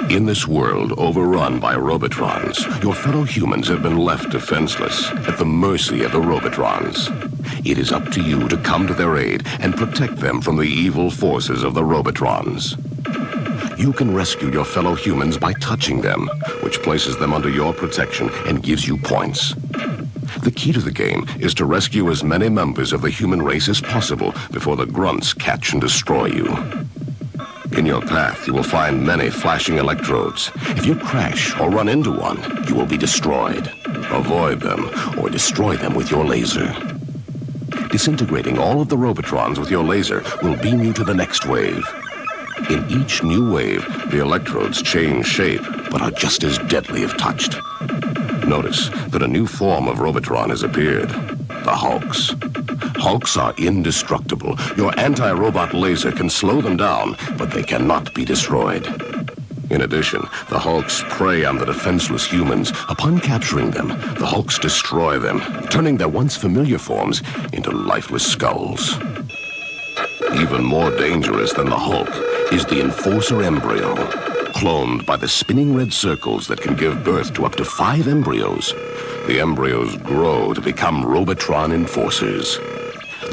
In this world overrun by Robotrons, your fellow humans have been left defenseless, at the mercy of the Robotrons. It is up to you to come to their aid and protect them from the evil forces of the Robotrons. You can rescue your fellow humans by touching them, which places them under your protection and gives you points. The key to the game is to rescue as many members of the human race as possible before the grunts catch and destroy you. In your path, you will find many flashing electrodes. If you crash or run into one, you will be destroyed. Avoid them or destroy them with your laser. Disintegrating all of the Robotrons with your laser will beam you to the next wave. In each new wave, the electrodes change shape, but are just as deadly if touched. Notice that a new form of Robotron has appeared. The Hulks. Hulks are indestructible. Your anti-robot laser can slow them down, but they cannot be destroyed. In addition, the Hulks prey on the defenseless humans. Upon capturing them, the Hulks destroy them, turning their once familiar forms into lifeless skulls. Even more dangerous than the Hulk is the Enforcer embryo, cloned by the spinning red circles that can give birth to up to 5 embryos. The embryos grow to become Robotron Enforcers.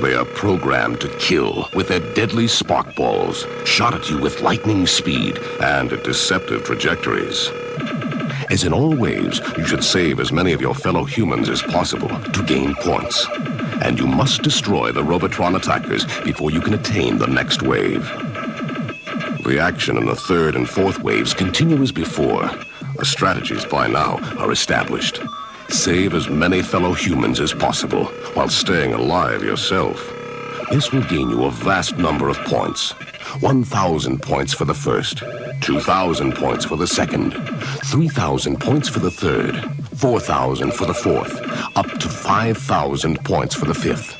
They are programmed to kill with their deadly spark balls, shot at you with lightning speed and at deceptive trajectories. As in all waves, you should save as many of your fellow humans as possible to gain points. And you must destroy the Robotron attackers before you can attain the next wave. The action in the third and fourth waves continue as before. The strategies by now are established. Save as many fellow humans as possible while staying alive yourself. This will gain you a vast number of points. 1,000 points for the first, 2,000 points for the second, 3,000 points for the third, 4,000 for the fourth, up to 5,000 points for the fifth.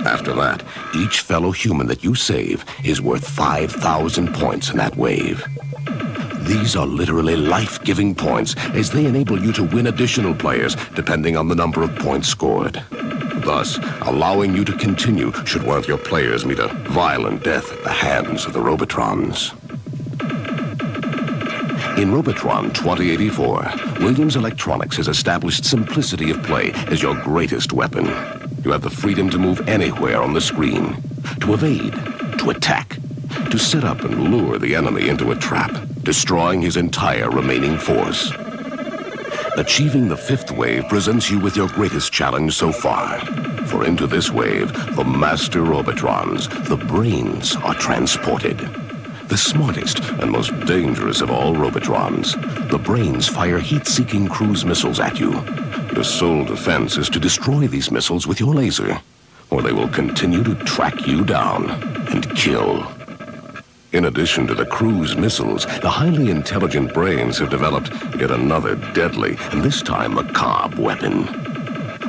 After that, each fellow human that you save is worth 5,000 points in that wave. These are literally life-giving points as they enable you to win additional players depending on the number of points scored. Thus, allowing you to continue should one of your players meet a violent death at the hands of the Robotrons. In Robotron 2084, Williams Electronics has established simplicity of play as your greatest weapon. You have the freedom to move anywhere on the screen, to evade, to attack, to set up and lure the enemy into a trap, destroying his entire remaining force. Achieving the fifth wave presents you with your greatest challenge so far. For into this wave, the master Robotrons, the brains, are transported. The smartest and most dangerous of all Robotrons, the brains fire heat-seeking cruise missiles at you. Your sole defense is to destroy these missiles with your laser, or they will continue to track you down and kill. In addition to the cruise missiles, the highly intelligent brains have developed yet another deadly, and this time macabre, weapon.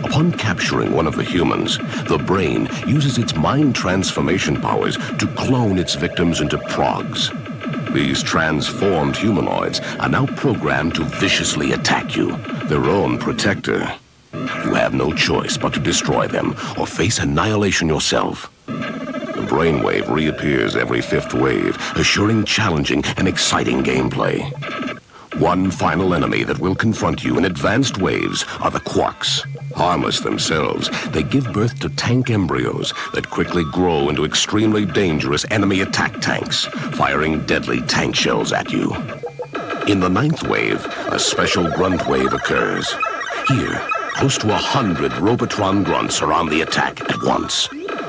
Upon capturing one of the humans, the brain uses its mind transformation powers to clone its victims into progs. These transformed humanoids are now programmed to viciously attack you, their own protector. You have no choice but to destroy them or face annihilation yourself. The brainwave reappears every fifth wave, assuring challenging and exciting gameplay. One final enemy that will confront you in advanced waves are the Quarks. Harmless themselves, they give birth to tank embryos that quickly grow into extremely dangerous enemy attack tanks, firing deadly tank shells at you. In the ninth wave, a special grunt wave occurs. Here, close to 100 Robotron grunts are on the attack at once.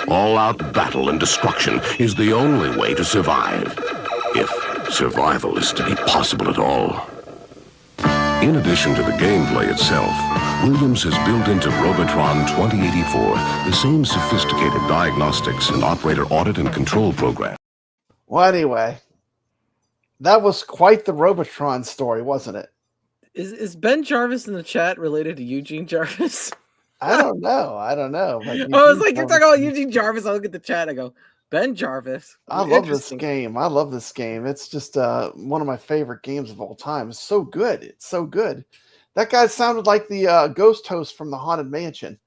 All-out battle and destruction is the only way to survive, if survival is to be possible at all. In addition to the gameplay itself, Williams has built into Robotron 2084 the same sophisticated diagnostics and operator audit and control program. Well, anyway, that was quite the Robotron story, wasn't it? Is Ben Jarvis in the chat related to Eugene Jarvis? I don't know. I was like, you're talking about Eugene Jarvis. I look at the chat. I go, Ben Jarvis. I love this game. It's just one of my favorite games of all time. It's so good. It's so good. That guy sounded like the ghost host from the Haunted Mansion.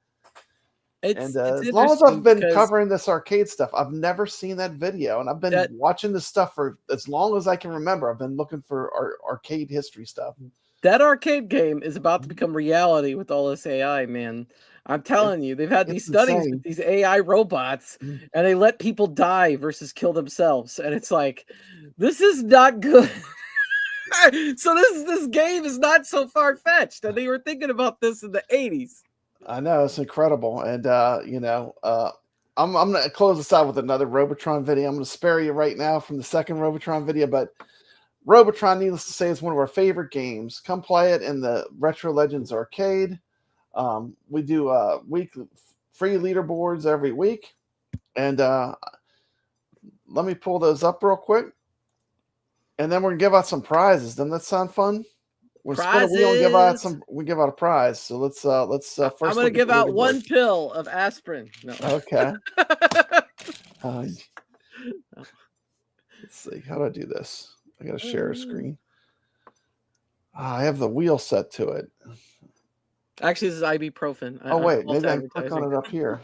As long as I've been covering this arcade stuff, I've never seen that video, and I've been watching this stuff for as long as I can remember. I've been looking for arcade history stuff. That arcade game is about to become reality with all this AI, man. I'm telling you, they've had these studies with these AI robots, and they let people die versus kill themselves, and it's like, this is not good. So this game is not so far-fetched, and they were thinking about this in the 80s. I know, it's incredible, and I'm going to close this out with another Robotron video. I'm going to spare you right now from the second Robotron video, but Robotron, needless to say, is one of our favorite games. Come play it in the Retro Legends Arcade. We do weekly free leaderboards every week, and let me pull those up real quick, and then we're gonna give out some prizes. Doesn't that sound fun? We'll spin a wheel and give out we give out a prize. So let's first. I'm gonna give out one pill of aspirin. No. Okay. Let's see. How do I do this? I gotta share a screen. I have the wheel set to it. Actually, this is ibuprofen. Wait, maybe I can click on it up here.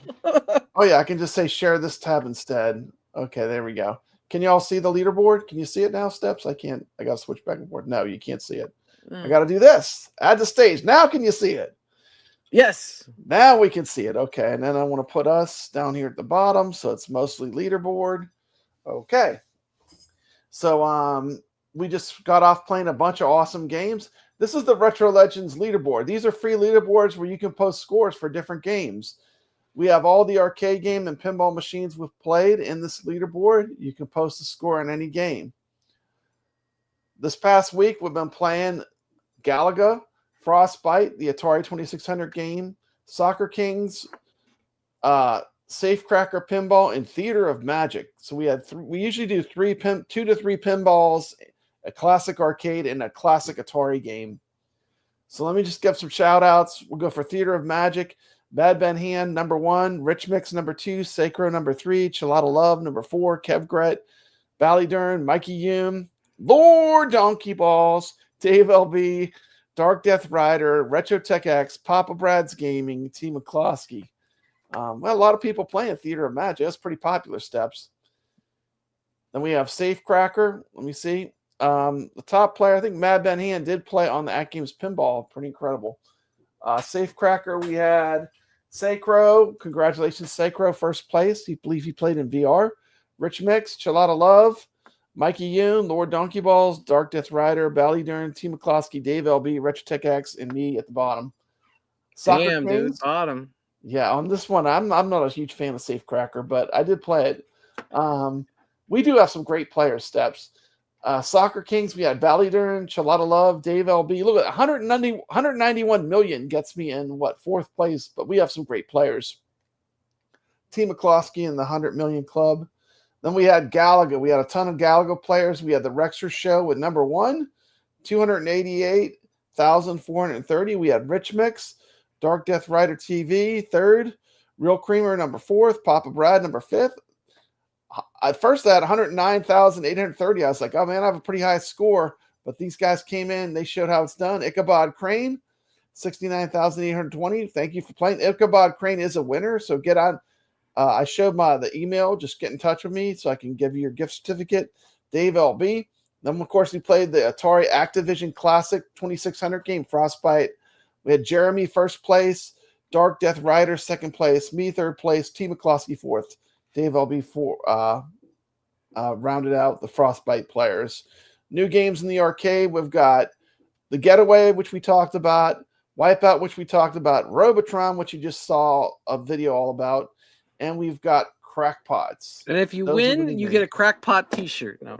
Oh yeah, I can just say share this tab instead. Okay, there we go. Can you all see the leaderboard? Can you see it now, Steps? I can't. I gotta switch back and forth. No, you can't see it. I gotta do this. Add to stage. Now can you see it? Yes. Now we can see it. Okay, and then I want to put us down here at the bottom, so it's mostly leaderboard. Okay. So we just got off playing a bunch of awesome games. This is the Retro Legends leaderboard. These are free leaderboards where you can post scores for different games. We have all the arcade game and pinball machines we've played in this leaderboard. You can post a score in any game. This past week, we've been playing Galaga, Frostbite, the Atari 2600 game, Soccer Kings, Safecracker Pinball, and Theater of Magic. So we had we usually do 2 to 3 pinballs, a classic arcade, and a classic Atari game. So let me just give some shout outs. We'll go for Theater of Magic. Bad Ben Hand, number 1. Rich Mix, number 2. Sacro, number 3. Chilada Love, number 4. Kevgret, Ballydurn, Mikey Hume, Lord Donkey Balls, Dave LB, Dark Death Rider, Retro Tech X, Papa Brad's Gaming, T. McCloskey. Well, a lot of people playing Theater of Magic. That's pretty popular, Steps. Then we have Safecracker. Let me see. The top player, I think Mad Ben Hand did play on the AtGames Pinball. Pretty incredible. Safecracker, we had Sacro. Congratulations, Sacro, first place. He believe he played in VR. Rich Mix, Chilada Love, Mikey Yoon, Lord Donkey Balls, Dark Death Rider, Ballydurn, T. McCloskey, Dave LB, Retro Tech X, and me at the bottom. Damn, dude, bottom. Yeah, on this one, I'm not a huge fan of Safecracker, but I did play it. We do have some great players, Steps. Soccer Kings, we had Ballydurn, Chilada Love, Dave LB. Look at 191 million gets me in, 4th place, but we have some great players. T. McCloskey in the 100 million club. Then we had Galaga. We had a ton of Galaga players. We had the Rexer Show with number 1, 288,430. We had Rich Mix, Dark Death Rider TV, 3rd. Real Creamer, number 4th. Papa Brad, number 5th. At first, I had 109,830. I was like, oh, man, I have a pretty high score. But these guys came in. They showed how it's done. Ichabod Crane, 69,820. Thank you for playing. Ichabod Crane is a winner, so get on. I showed the email. Just get in touch with me so I can give you your gift certificate. Dave LB. Then, of course, we played the Atari Activision Classic 2600 game, Frostbite. We had Jeremy first place, Dark Death Rider second place, me third place, T. McCloskey fourth. Dave LB rounded out the Frostbite players. New games in the arcade. We've got the Getaway, which we talked about, Wipe-Out, which we talked about, Robotron, which you just saw a video all about, and we've got Crackpots. And if you Those are the win, you get a Crackpot T-shirt. No,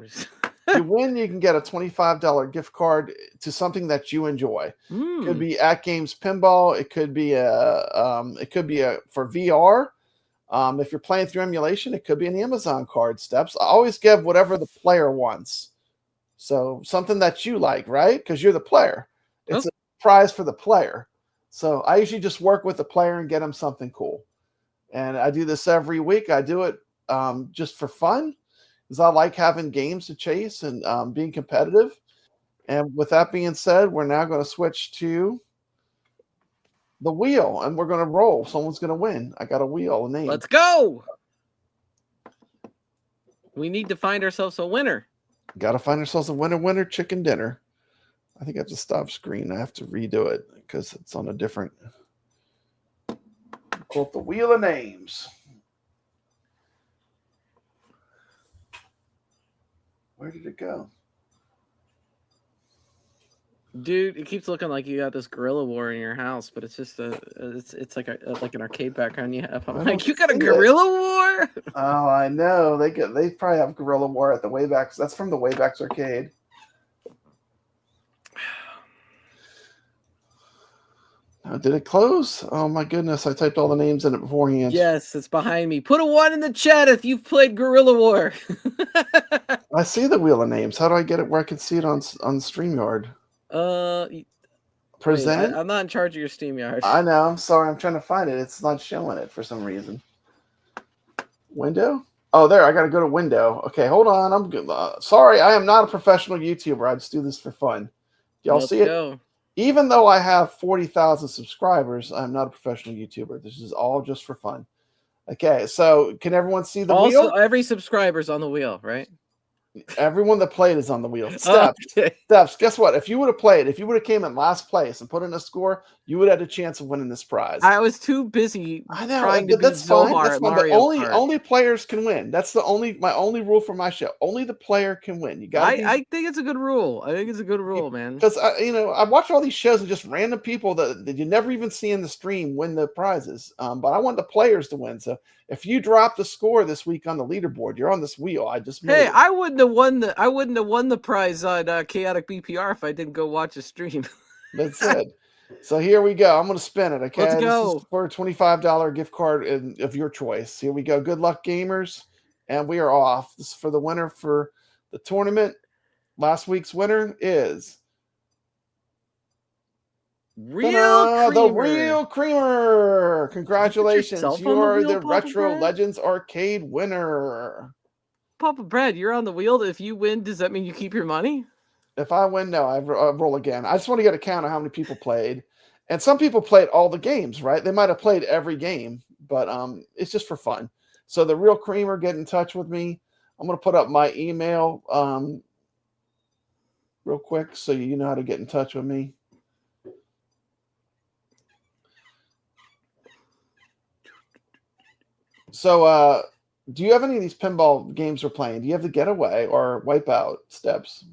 you win, you can get a $25 gift card to something that you enjoy. It could be AtGames Pinball. It could be for VR. If you're playing through emulation, it could be an Amazon card. Steps. I always give whatever the player wants. So something that you like, right? Because you're the player. It's a prize for the player. So I usually just work with the player and get them something cool. And I do this every week. I do it just for fun, because I like having games to chase and being competitive. And with that being said, we're now going to switch to the wheel, and we're going to roll. Someone's going to win. I got a wheel, a name. Let's go. We need to find ourselves a winner. Got to find ourselves a winner, chicken dinner. I think I have to stop screen. I have to redo it because it's on a different. Pull up the wheel of names. Where did it go? Dude, it keeps looking like you got this guerrilla war in your house, but it's just it's like an arcade background you have. I'm like, you got a guerrilla war? Oh, I know. They probably have guerrilla war at the Wayback. That's from the Wayback's arcade. Did it close? Oh my goodness! I typed all the names in it beforehand. Yes, it's behind me. Put a 1 in the chat if you've played Guerrilla War. I see the wheel of names. How do I get it where I can see it on StreamYard? Present. Wait, I'm not in charge of your StreamYard. I know. I'm sorry. I'm trying to find it. It's not showing it for some reason. Window. Oh, there. I got to go to window. Okay, hold on. I'm good. Sorry, I am not a professional YouTuber. I just do this for fun. Y'all see it? Even though I have 40,000 subscribers, I'm not a professional YouTuber. This is all just for fun. Okay, so can everyone see the wheel? Also, every subscriber's on the wheel, right? Everyone that played is on the wheel. Steps. Guess what? If you would have played, if you would have came in last place and put in a score, you would have had a chance of winning this prize. I was too busy trying to that's beat fine. Zohar That's at fine. Mario But Kart. only players can win. That's my only rule for my show. Only the player can win. You got. I think it's a good rule. I think it's a good rule, man. Because I watch all these shows and just random people that you never even see in the stream win the prizes. But I want the players to win. So if you drop the score this week on the leaderboard, you're on this wheel. I just made it. I wouldn't have won the prize on Chaotic BPR if I didn't go watch a stream. That's it. So here we go. I'm going to spin it. Okay, Let's go. This is for a $25 gift card of your choice. Here we go. Good luck, gamers, and we are off. This is for the winner for the tournament. Last week's winner is the Real Creamer. Congratulations, you are the Retro Legends Arcade winner. Papa Brad, you're on the wheel. If you win, does that mean you keep your money? If I win, no, I roll again. I just want to get a count of how many people played. And some people played all the games, right? They might have played every game, but it's just for fun. So the Real Creamer, get in touch with me. I'm going to put up my email real quick so you know how to get in touch with me. So do you have any of these pinball games we're playing? Do you have the Getaway or Wipe-Out Steps?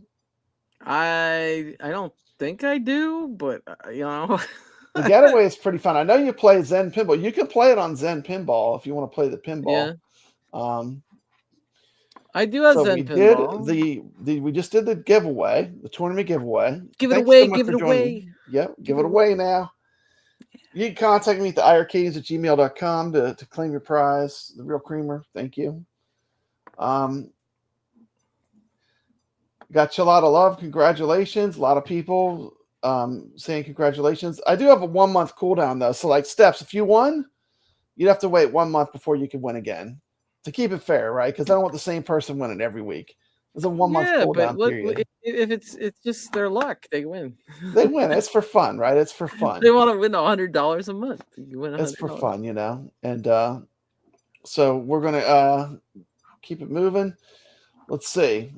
I don't think I do, but the Getaway is pretty fun. I know you play Zen Pinball. You can play it on Zen Pinball if you want to play the pinball. Yeah. I do have Zen Pinball. We just did the giveaway, the tournament giveaway. Give it away. Give it away. Yep, give it away now. You can contact me at theircades@gmail.com to claim your prize, the Real Creamer. Thank you. Got you a lot of love. Congratulations. A lot of people saying congratulations. I do have a 1 month cooldown though. So like Steps, if you won, you'd have to wait 1 month before you could win again to keep it fair, right? Because I don't want the same person winning every week. There's a 1 month cooldown period. If it's just their luck, they win. They win. It's for fun, right? It's for fun. They want to win $100 a month. You win $100. It's for fun, And so we're gonna keep it moving. Let's see.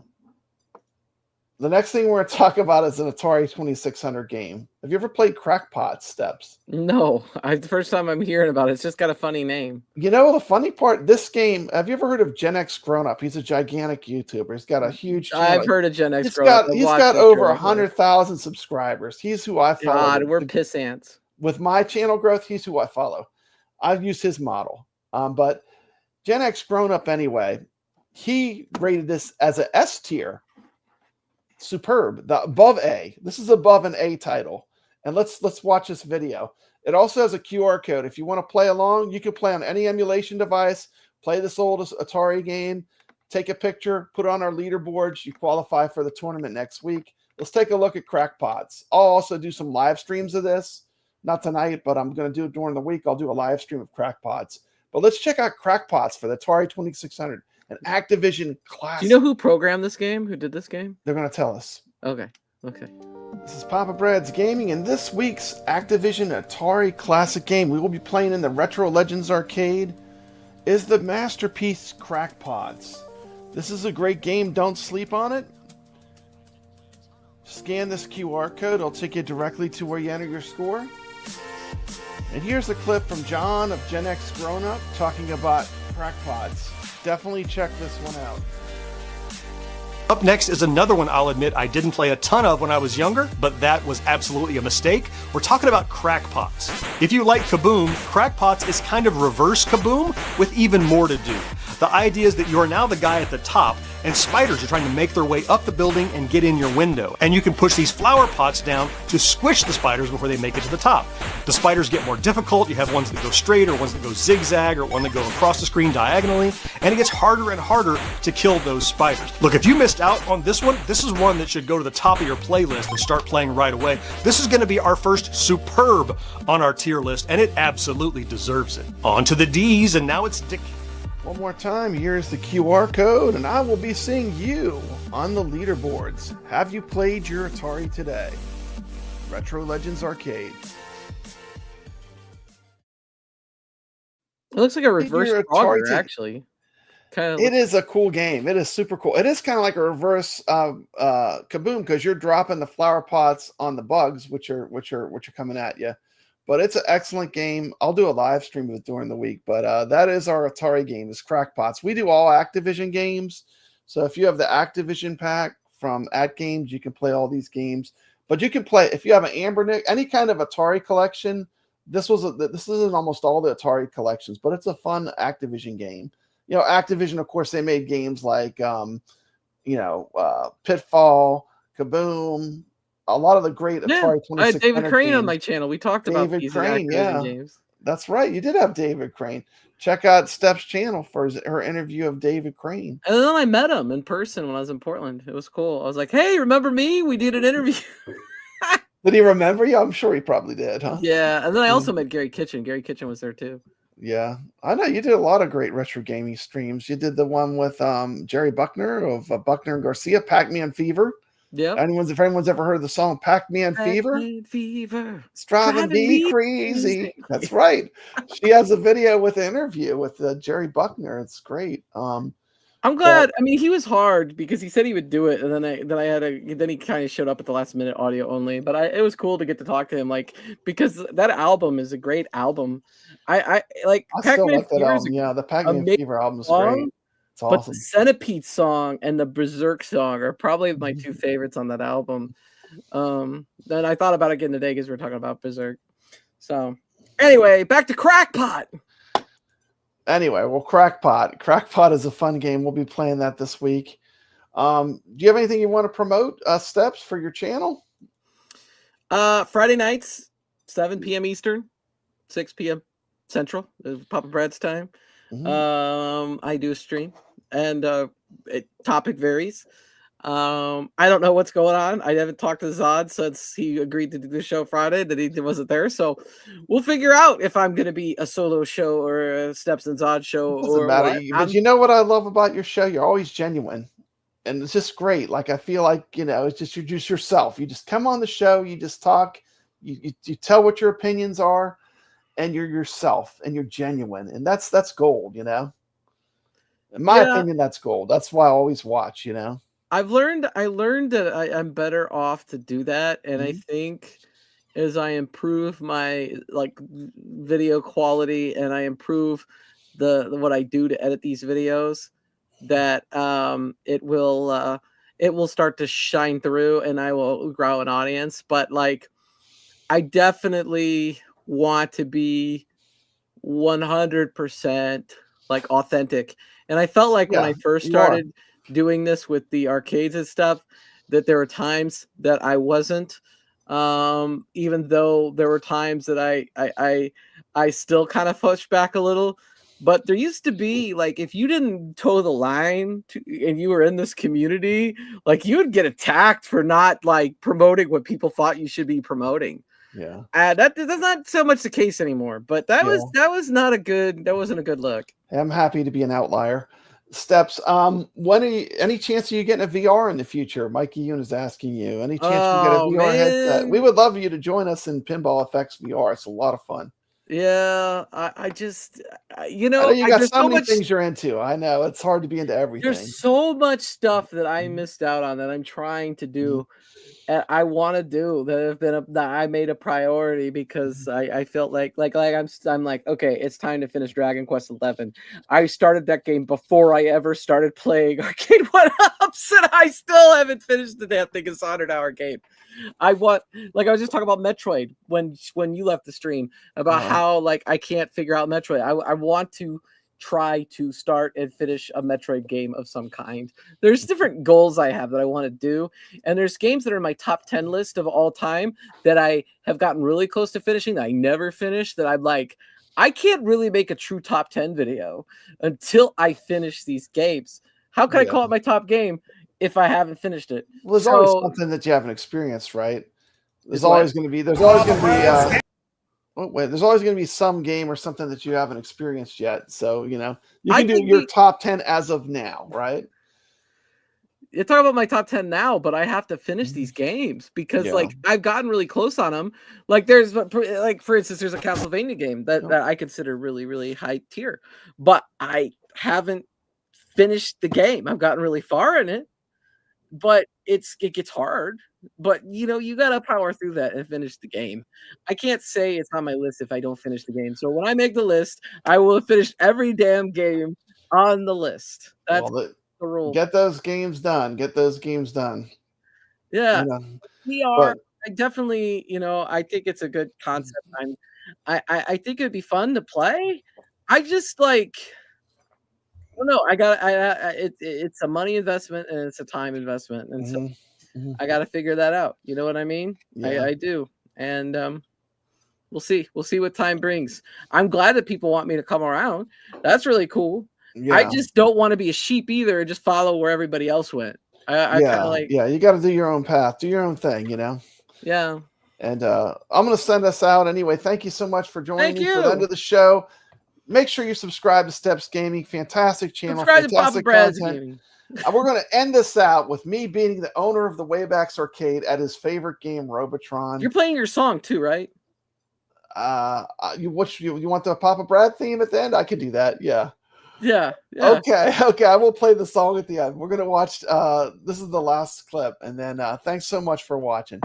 The next thing we're going to talk about is an Atari 2600 game. Have you ever played Crackpots, Steps? No. The first time I'm hearing about it. It's just got a funny name. You know, the funny part, this game, have you ever heard of Gen X Grown Up? He's a gigantic YouTuber. He's got a huge channel. I've heard of Gen X Grown Up. He's got over 100,000 subscribers. He's who I follow. God, we're piss ants. With my channel growth, he's who I follow. I've used his model. But Gen X grown up anyway. He rated this as a S tier. Superb. The above A. This is above an A title. And let's watch this video. It also has a QR code. If you want to play along, you can play on any emulation device, play this old Atari game, take a picture, put it on our leaderboards. You qualify for the tournament next week. Let's take a look at Crackpots. I'll also do some live streams of this. Not tonight, but I'm going to do it during the week. I'll do a live stream of Crackpots. But let's check out Crackpots for the Atari 2600, an Activision classic. Do you know who programmed this game? Who did this game? They're going to tell us. Okay. Okay. This is Papa Brad's Gaming, and this week's Activision Atari classic game we will be playing in the Retro Legends Arcade is the masterpiece Crackpots. This is a great game. Don't sleep on it. Scan this QR code. It'll take you directly to where you enter your score. And here's a clip from John of Gen X Grown Up talking about Crackpots. Definitely check this one out. Up next is another one I'll admit I didn't play a ton of when I was younger, but that was absolutely a mistake. We're talking about Crackpots. If you like Kaboom, Crackpots is kind of reverse Kaboom with even more to do. The idea is that you are now the guy at the top, and spiders are trying to make their way up the building and get in your window. And you can push these flower pots down to squish the spiders before they make it to the top. The spiders get more difficult. You have ones that go straight, or ones that go zigzag, or one that go across the screen diagonally, and it gets harder and harder to kill those spiders. Look, if you missed out on this one, this is one that should go to the top of your playlist and start playing right away. This is going to be our first Superb on our tier list, and it absolutely deserves it. On to the D's, and now it's Dick. One more time, here's the QR code, and I will be seeing you on the leaderboards. Have you played your Atari today? Retro Legends Arcade. It looks like a reverse Frogger, actually. It is a cool game. It is super cool. It is kind of like a reverse Kaboom, because you're dropping the flower pots on the bugs, which are coming at you. But it's an excellent game. I'll do a live stream of it during the week. But that is our Atari game, is Crackpots. We do all Activision games. So if you have the Activision pack from AtGames, you can play all these games. But you can play, if you have an Ambernick, any kind of Atari collection, this is in almost all the Atari collections. But it's a fun Activision game. You know, Activision, of course, they made games like, Pitfall, Kaboom, a lot of the great Atari 2600 I had David Crane games. on my channel. We talked about David these Crane, Activision games. That's right. You did have David Crane. Check out Steph's channel for her interview of David Crane. And then I met him in person when I was in Portland. It was cool. I was like, hey, remember me? We did an interview. Did he remember you? I'm sure he probably did, huh? Yeah. And then I also met Gary Kitchen. Gary Kitchen was there too. Yeah. I know you did a lot of great retro gaming streams. You did the one with Jerry Buckner of Buckner and Garcia, Pac-Man Fever. Yeah. If anyone's ever heard the song Pac-Man Fever, it's driving me crazy. That's right. She has a video with an interview with Jerry Buckner. It's great. I'm glad. I mean, he was hard because he said he would do it, and then he kind of showed up at the last minute, audio only. But it was cool to get to talk to him, like, because that album is a great album. I still like that album. Yeah, the Pac-Man Fever album is great. It's awesome. But the Centipede song and the Berserk song are probably my two favorites on that album. Then I thought about it again today because we're talking about Berserk. So anyway, back to Crackpot. Anyway, well, Crackpot. Crackpot is a fun game. We'll be playing that this week. Do you have anything you want to promote, Steps, for your channel? Friday nights, 7 p.m. Eastern, 6 p.m. Central is Papa Brad's time. I do a stream, and topic varies. I don't know what's going on. I haven't talked to Zod since he agreed to do the show Friday that he wasn't there. So we'll figure out if I'm going to be a solo show or a Steps and Zod show. Doesn't matter. But you know what I love about your show? You're always genuine, and it's just great. Like, I feel like, it's just, you're just yourself. You just come on the show, you just talk, you tell what your opinions are, and you're yourself, and you're genuine, and that's gold. In my opinion, that's gold. That's why I always watch. I learned that I'm better off to do that, and I think as I improve my video quality and I improve what I do to edit these videos, that it will start to shine through, and I will grow an audience. But I definitely want to be 100% like authentic. And I felt like when I first started doing this with the arcades and stuff, that there were times that I wasn't, even though there were times that I still kind of pushed back a little. But there used to be, like, if you didn't toe the line and you were in this community, like, you would get attacked for not, like, promoting what people thought you should be promoting. Yeah. That's not so much the case anymore. But that wasn't a good look. I'm happy to be an outlier. Steps. Any chance of you getting a VR in the future? Mikey Yoon is asking you. Any chance you get a VR headset? We would love you to join us in Pinball FX VR. It's a lot of fun. Yeah, I just, you I know you got so many much things you're into. I know it's hard to be into everything. There's so much stuff that I missed out on that I'm trying to do, and I want to do that I made a priority because I felt like I'm like, okay, it's time to finish Dragon Quest XI. I started that game before I ever started playing Arcade 1-Ups, and I still haven't finished the damn thing. It's a 100-hour game. I was just talking about Metroid when you left the stream about how like I can't figure out Metroid. I want to try to start and finish a Metroid game of some kind. There's different goals I have that I want to do, and there's games that are in my top 10 list of all time that I have gotten really close to finishing that I never finished, that I'm like, I can't really make a true top 10 video until I finish these games. How can I call it my top game if I haven't finished it? Well, there's always something that you haven't experienced, right? There's always going to be some game or something that you haven't experienced yet. So, you can do your top 10 as of now, right? You're talking about my top 10 now, but I have to finish these games because I've gotten really close on them. Like for instance, there's a Castlevania game that I consider really, really high tier, but I haven't finished the game. I've gotten really far in it, but it gets hard. But you gotta power through that and finish the game. I can't say it's on my list if I don't finish the game. So when I make the list, I will finish every damn game on the list. That's the rule. Get those games done. Yeah. VR. I definitely, I think it's a good concept. I think it'd be fun to play. I just well, no, it's a money investment and it's a time investment, and so I got to figure that out. You know what I mean? Yeah. I do, and we'll see what time brings. I'm glad that people want me to come around. That's really cool. Yeah. I just don't want to be a sheep either and just follow where everybody else went. I kind of like. Yeah, you got to do your own path, do your own thing, Yeah. And I'm going to send us out anyway. Thank you so much for joining me for the end of the show. Make sure you subscribe to Steps Gaming. Fantastic channel. Subscribe fantastic to Papa content. We're going to end this out with me being the owner of the Wayback Arcade at his favorite game, Robotron. You're playing your song too, right? You want the Papa Brad theme at the end? I could do that. Yeah. Yeah. Okay. I will play the song at the end. We're going to watch. This is the last clip, and then thanks so much for watching.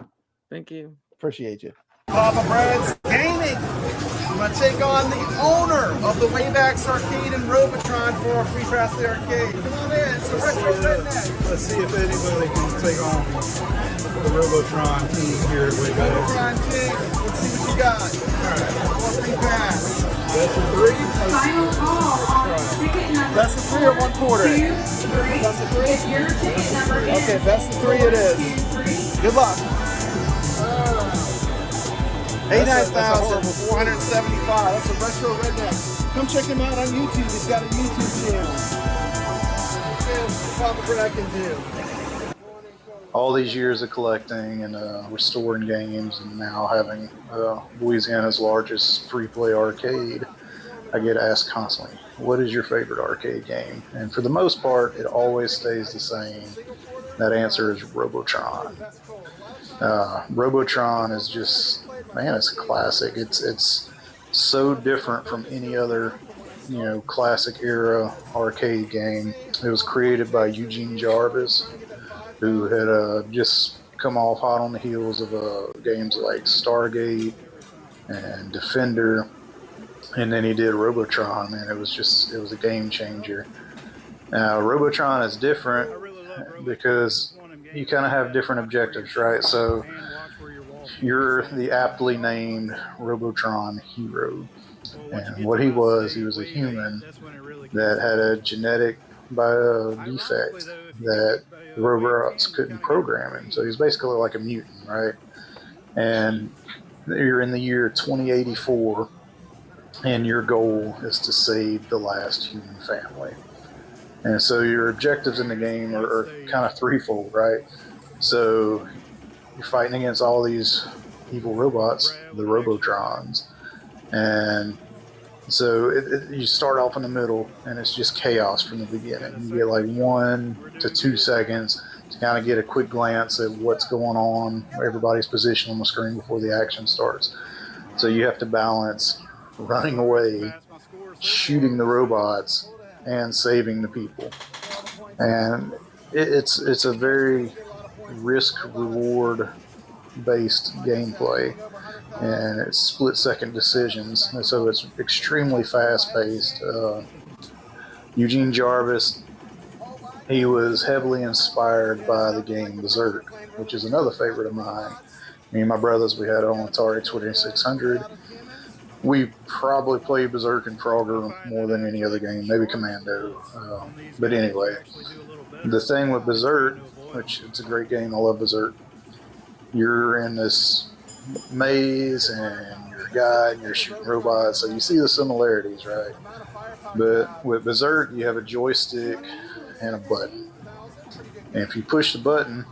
Thank you. Appreciate you. Papa Brad's Gaming. I'm going to take on the owner of the Wayback Arcade and Robotron for a free pass to the arcade. Come on in, it's a retro redneck. Let's see if anybody can take on the Robotron team here at Wayback. Robotron team, let's see what you got. Alright, one free pass. Best of three? Final call on ticket number. Best of three or 1/4? Best of three? If your ticket number is. Okay, best of three it is. Good luck. 89,475. That's a retro redneck. Come check him out on YouTube. He's got a YouTube channel. That's Papa Brad can do. All these years of collecting and restoring games, and now having Louisiana's largest free-play arcade, I get asked constantly, what is your favorite arcade game? And for the most part, it always stays the same. That answer is Robotron. Robotron is just, man, it's a classic. It's so different from any other, classic era arcade game. It was created by Eugene Jarvis, who had just come off hot on the heels of games like Stargate and Defender, and then he did Robotron, and it was a game changer. Now, Robotron is different because you kind of have different objectives, right? So you're the aptly named Robotron hero, And what he was a human that had a genetic defect that the robots couldn't program him. So he's basically like a mutant, right? And you're in the year 2084, and your goal is to save the last human family. And so your objectives in the game are kind of threefold, right? So you're fighting against all these evil robots, the Robotrons, and so you start off in the middle, and it's just chaos from the beginning. You get like 1 to 2 seconds to kind of get a quick glance at what's going on, everybody's position on the screen before the action starts. So you have to balance running away, shooting the robots, and saving the people. And it's a very risk-reward based gameplay, and it's split-second decisions, and so it's extremely fast-paced. Eugene Jarvis, he was heavily inspired by the game Berserk, which is another favorite of mine. Me and my brothers, we had it on Atari 2600. We probably played Berserk and Frogger more than any other game, maybe Commando. But anyway, the thing with Berserk, which it's a great game, I love Berserk, you're in this maze and you're a guy and you're shooting robots, so you see the similarities, right? But with Berserk, you have a joystick and a button. And if you push the button,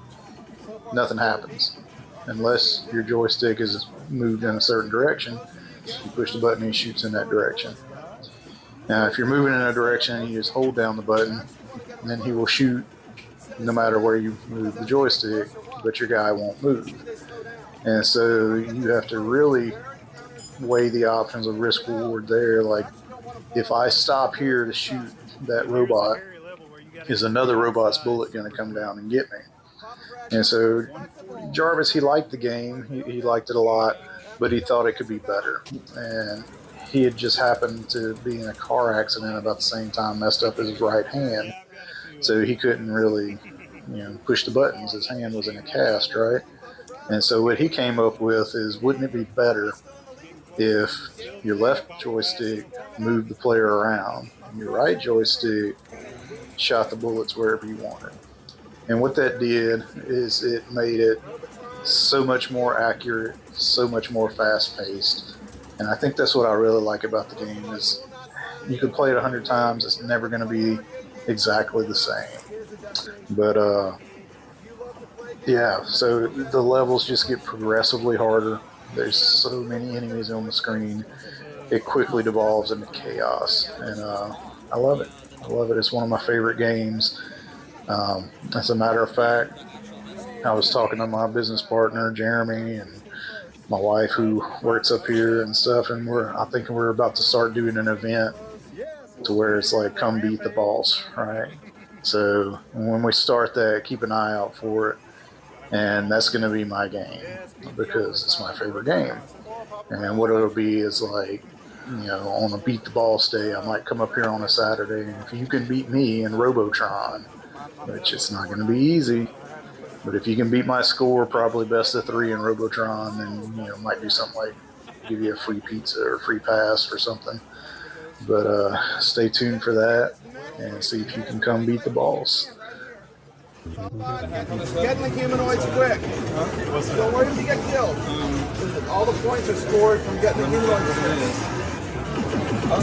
nothing happens. Unless your joystick is moved in a certain direction, you push the button and it shoots in that direction. Now, if you're moving in a direction, you just hold down the button, and then he will shoot no matter where you move the joystick, but your guy won't move. And so you have to really weigh the options of risk reward there. Like, if I stop here to shoot that robot, is another robot's bullet going to come down and get me? And so Jarvis, he liked the game. He liked it a lot, but he thought it could be better. And he had just happened to be in a car accident about the same time, messed up his right hand. So he couldn't really, push the buttons. His hand was in a cast, right? And so what he came up with is, wouldn't it be better if your left joystick moved the player around and your right joystick shot the bullets wherever you wanted? And what that did is it made it so much more accurate, so much more fast-paced. And I think that's what I really like about the game, is you can play it 100 times, it's never going to be exactly the same. But yeah, so the levels just get progressively harder. There's so many enemies on the screen. It quickly devolves into chaos, and I love it. I love it. It's one of my favorite games. As a matter of fact, I was talking to my business partner, Jeremy, and my wife, who works up here and stuff, and I think we're about to start doing an event to where it's like, come beat the boss, right? So when we start that, keep an eye out for it. And that's going to be my game, because it's my favorite game. And what it'll be is like, on a beat the boss day, I might come up here on a Saturday, and if you can beat me in Robotron, which it's not going to be easy, but if you can beat my score, probably best of 3 in Robotron, then might do something like give you a free pizza or a free pass or something. But stay tuned for that and see if you can come beat the boss. Getting the humanoids quick. Don't worry if you get killed. All the points are scored from getting the humanoids quick. Oh,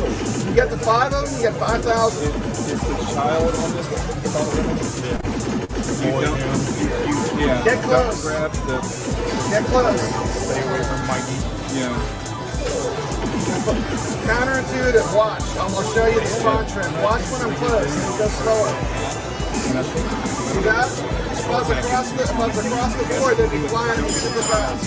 you get the 5 of them, you get 5,000. Is the child on this one? Yeah. Get close. Get close. Stay away from Mikey. Yeah. Counterintuitive. Watch. I'll show you the spawn trim. Watch when I'm close and go slower. See that? Buzz across the board, they'd be flying super fast.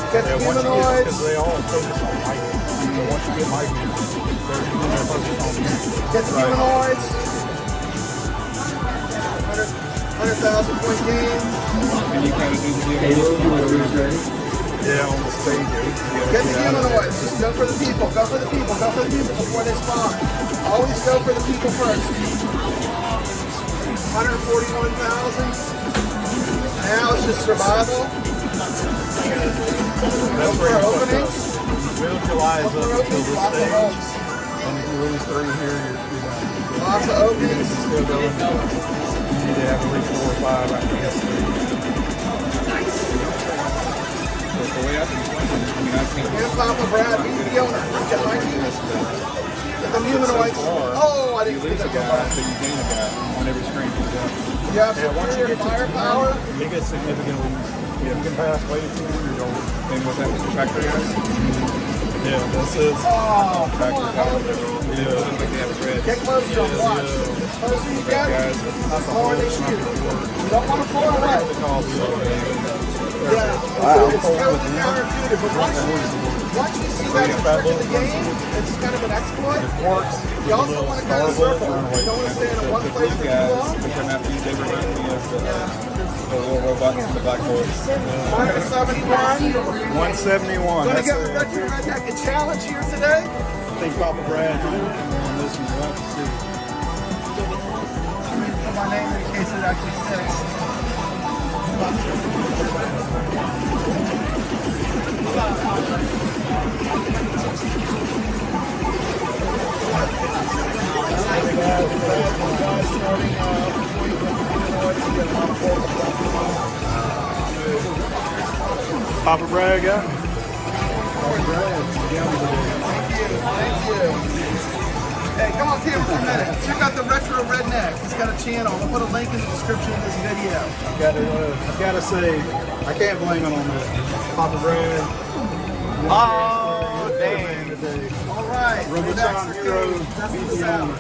Get the humanoids. They all focus on Mikey. Once you get Mikey, they're focused on you. Get the humanoids. 100,000 point game. And you kind of do the humanoids. Yeah, on the stage. Get the humanoids. Just go for the people. Go for the people. Go for the people before they spawn. Always go for the people first. 141,000. Now it's just survival. Go for openings. don't get your eyes up until this stage. And if you lose 3 here, you're done. Lots of openings. Still going. You need to have at least 4 or 5 after this stage. But the way I've been playing, I mean, I can't. Here's Papa Brad, he's the owner. He's got my team. The humanoids. Oh, I didn't you lose a guy, so you gain a guy on every screen you go. You have superior firepower. It gets significantly. You can pass way too you're going in with that tractor guys. Yeah, this is tractor power. Yeah. Get closer and watch. The closer you get, the more they shoot. You don't want to pull away. Yeah, wow. It's totally counterintuitive, but once you see that trick in the game, it's kind of an exploit. It works. You also want to kind of circle. You don't want to stay in one place for too long. The little robot in the black boys. 171. 171. Gonna give Retro Redneck a challenge here today. I think Papa Brad on this one. We'll have to see. I'm going to put my name in case it actually sticks. Papa Brad, yeah. Thank you. Hey, come on camera for a minute. Check out the Retro Redneck. He's got a channel. I'll put a link in the description of this video. I've got to say, I can't blame it on that. Papa Brad. Oh, dang. All right. ROBOTRON Hero. That's the sound.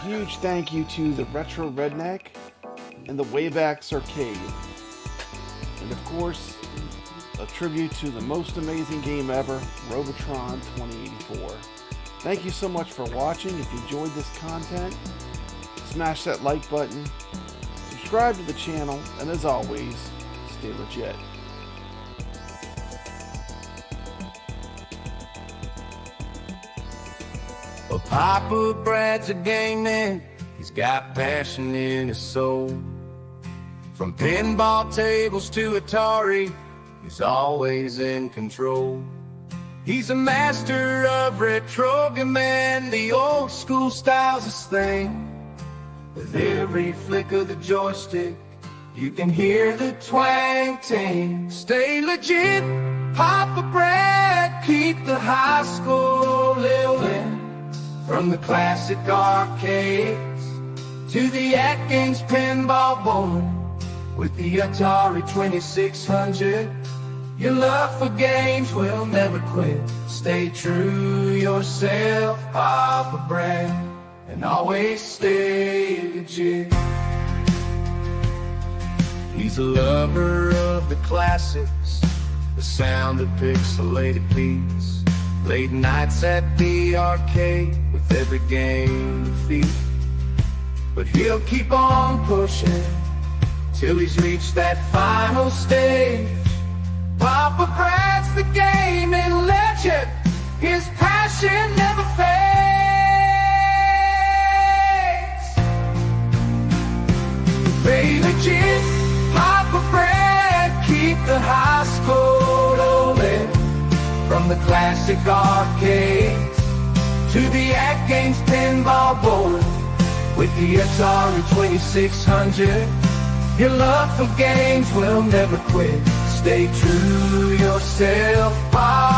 Huge thank you to the Retro Redneck and the Wayback Arcade. And of course, a tribute to the most amazing game ever, Robotron 2084. Thank you so much for watching. If you enjoyed this content, smash that like button, subscribe to the channel, and as always, stay legit. Well, Papa Brad's a game man. He's got passion in his soul. From pinball tables to Atari, he's always in control. He's a master of retro man. The old school style's his thing. With every flick of the joystick, you can hear the twang ting. Stay legit, Papa Brad. Keep the high school living. From the classic arcades to the AtGames pinball board. With the Atari 2600, your love for games will never quit. Stay true yourself, Papa Brad, and always stay legit. He's a lover of the classics, the sound of pixelated beats. Late nights at the arcade with every game defeat. But he'll keep on pushing till he's reached that final stage. Papa Brad's the gaming legend. His passion never fades. Stay legit, Papa Brad. Keep the high school rolling. From the classic arcades to the AtGames pinball board. With the Atari 2600, your love for games will never quit. Stay true yourself, Papa.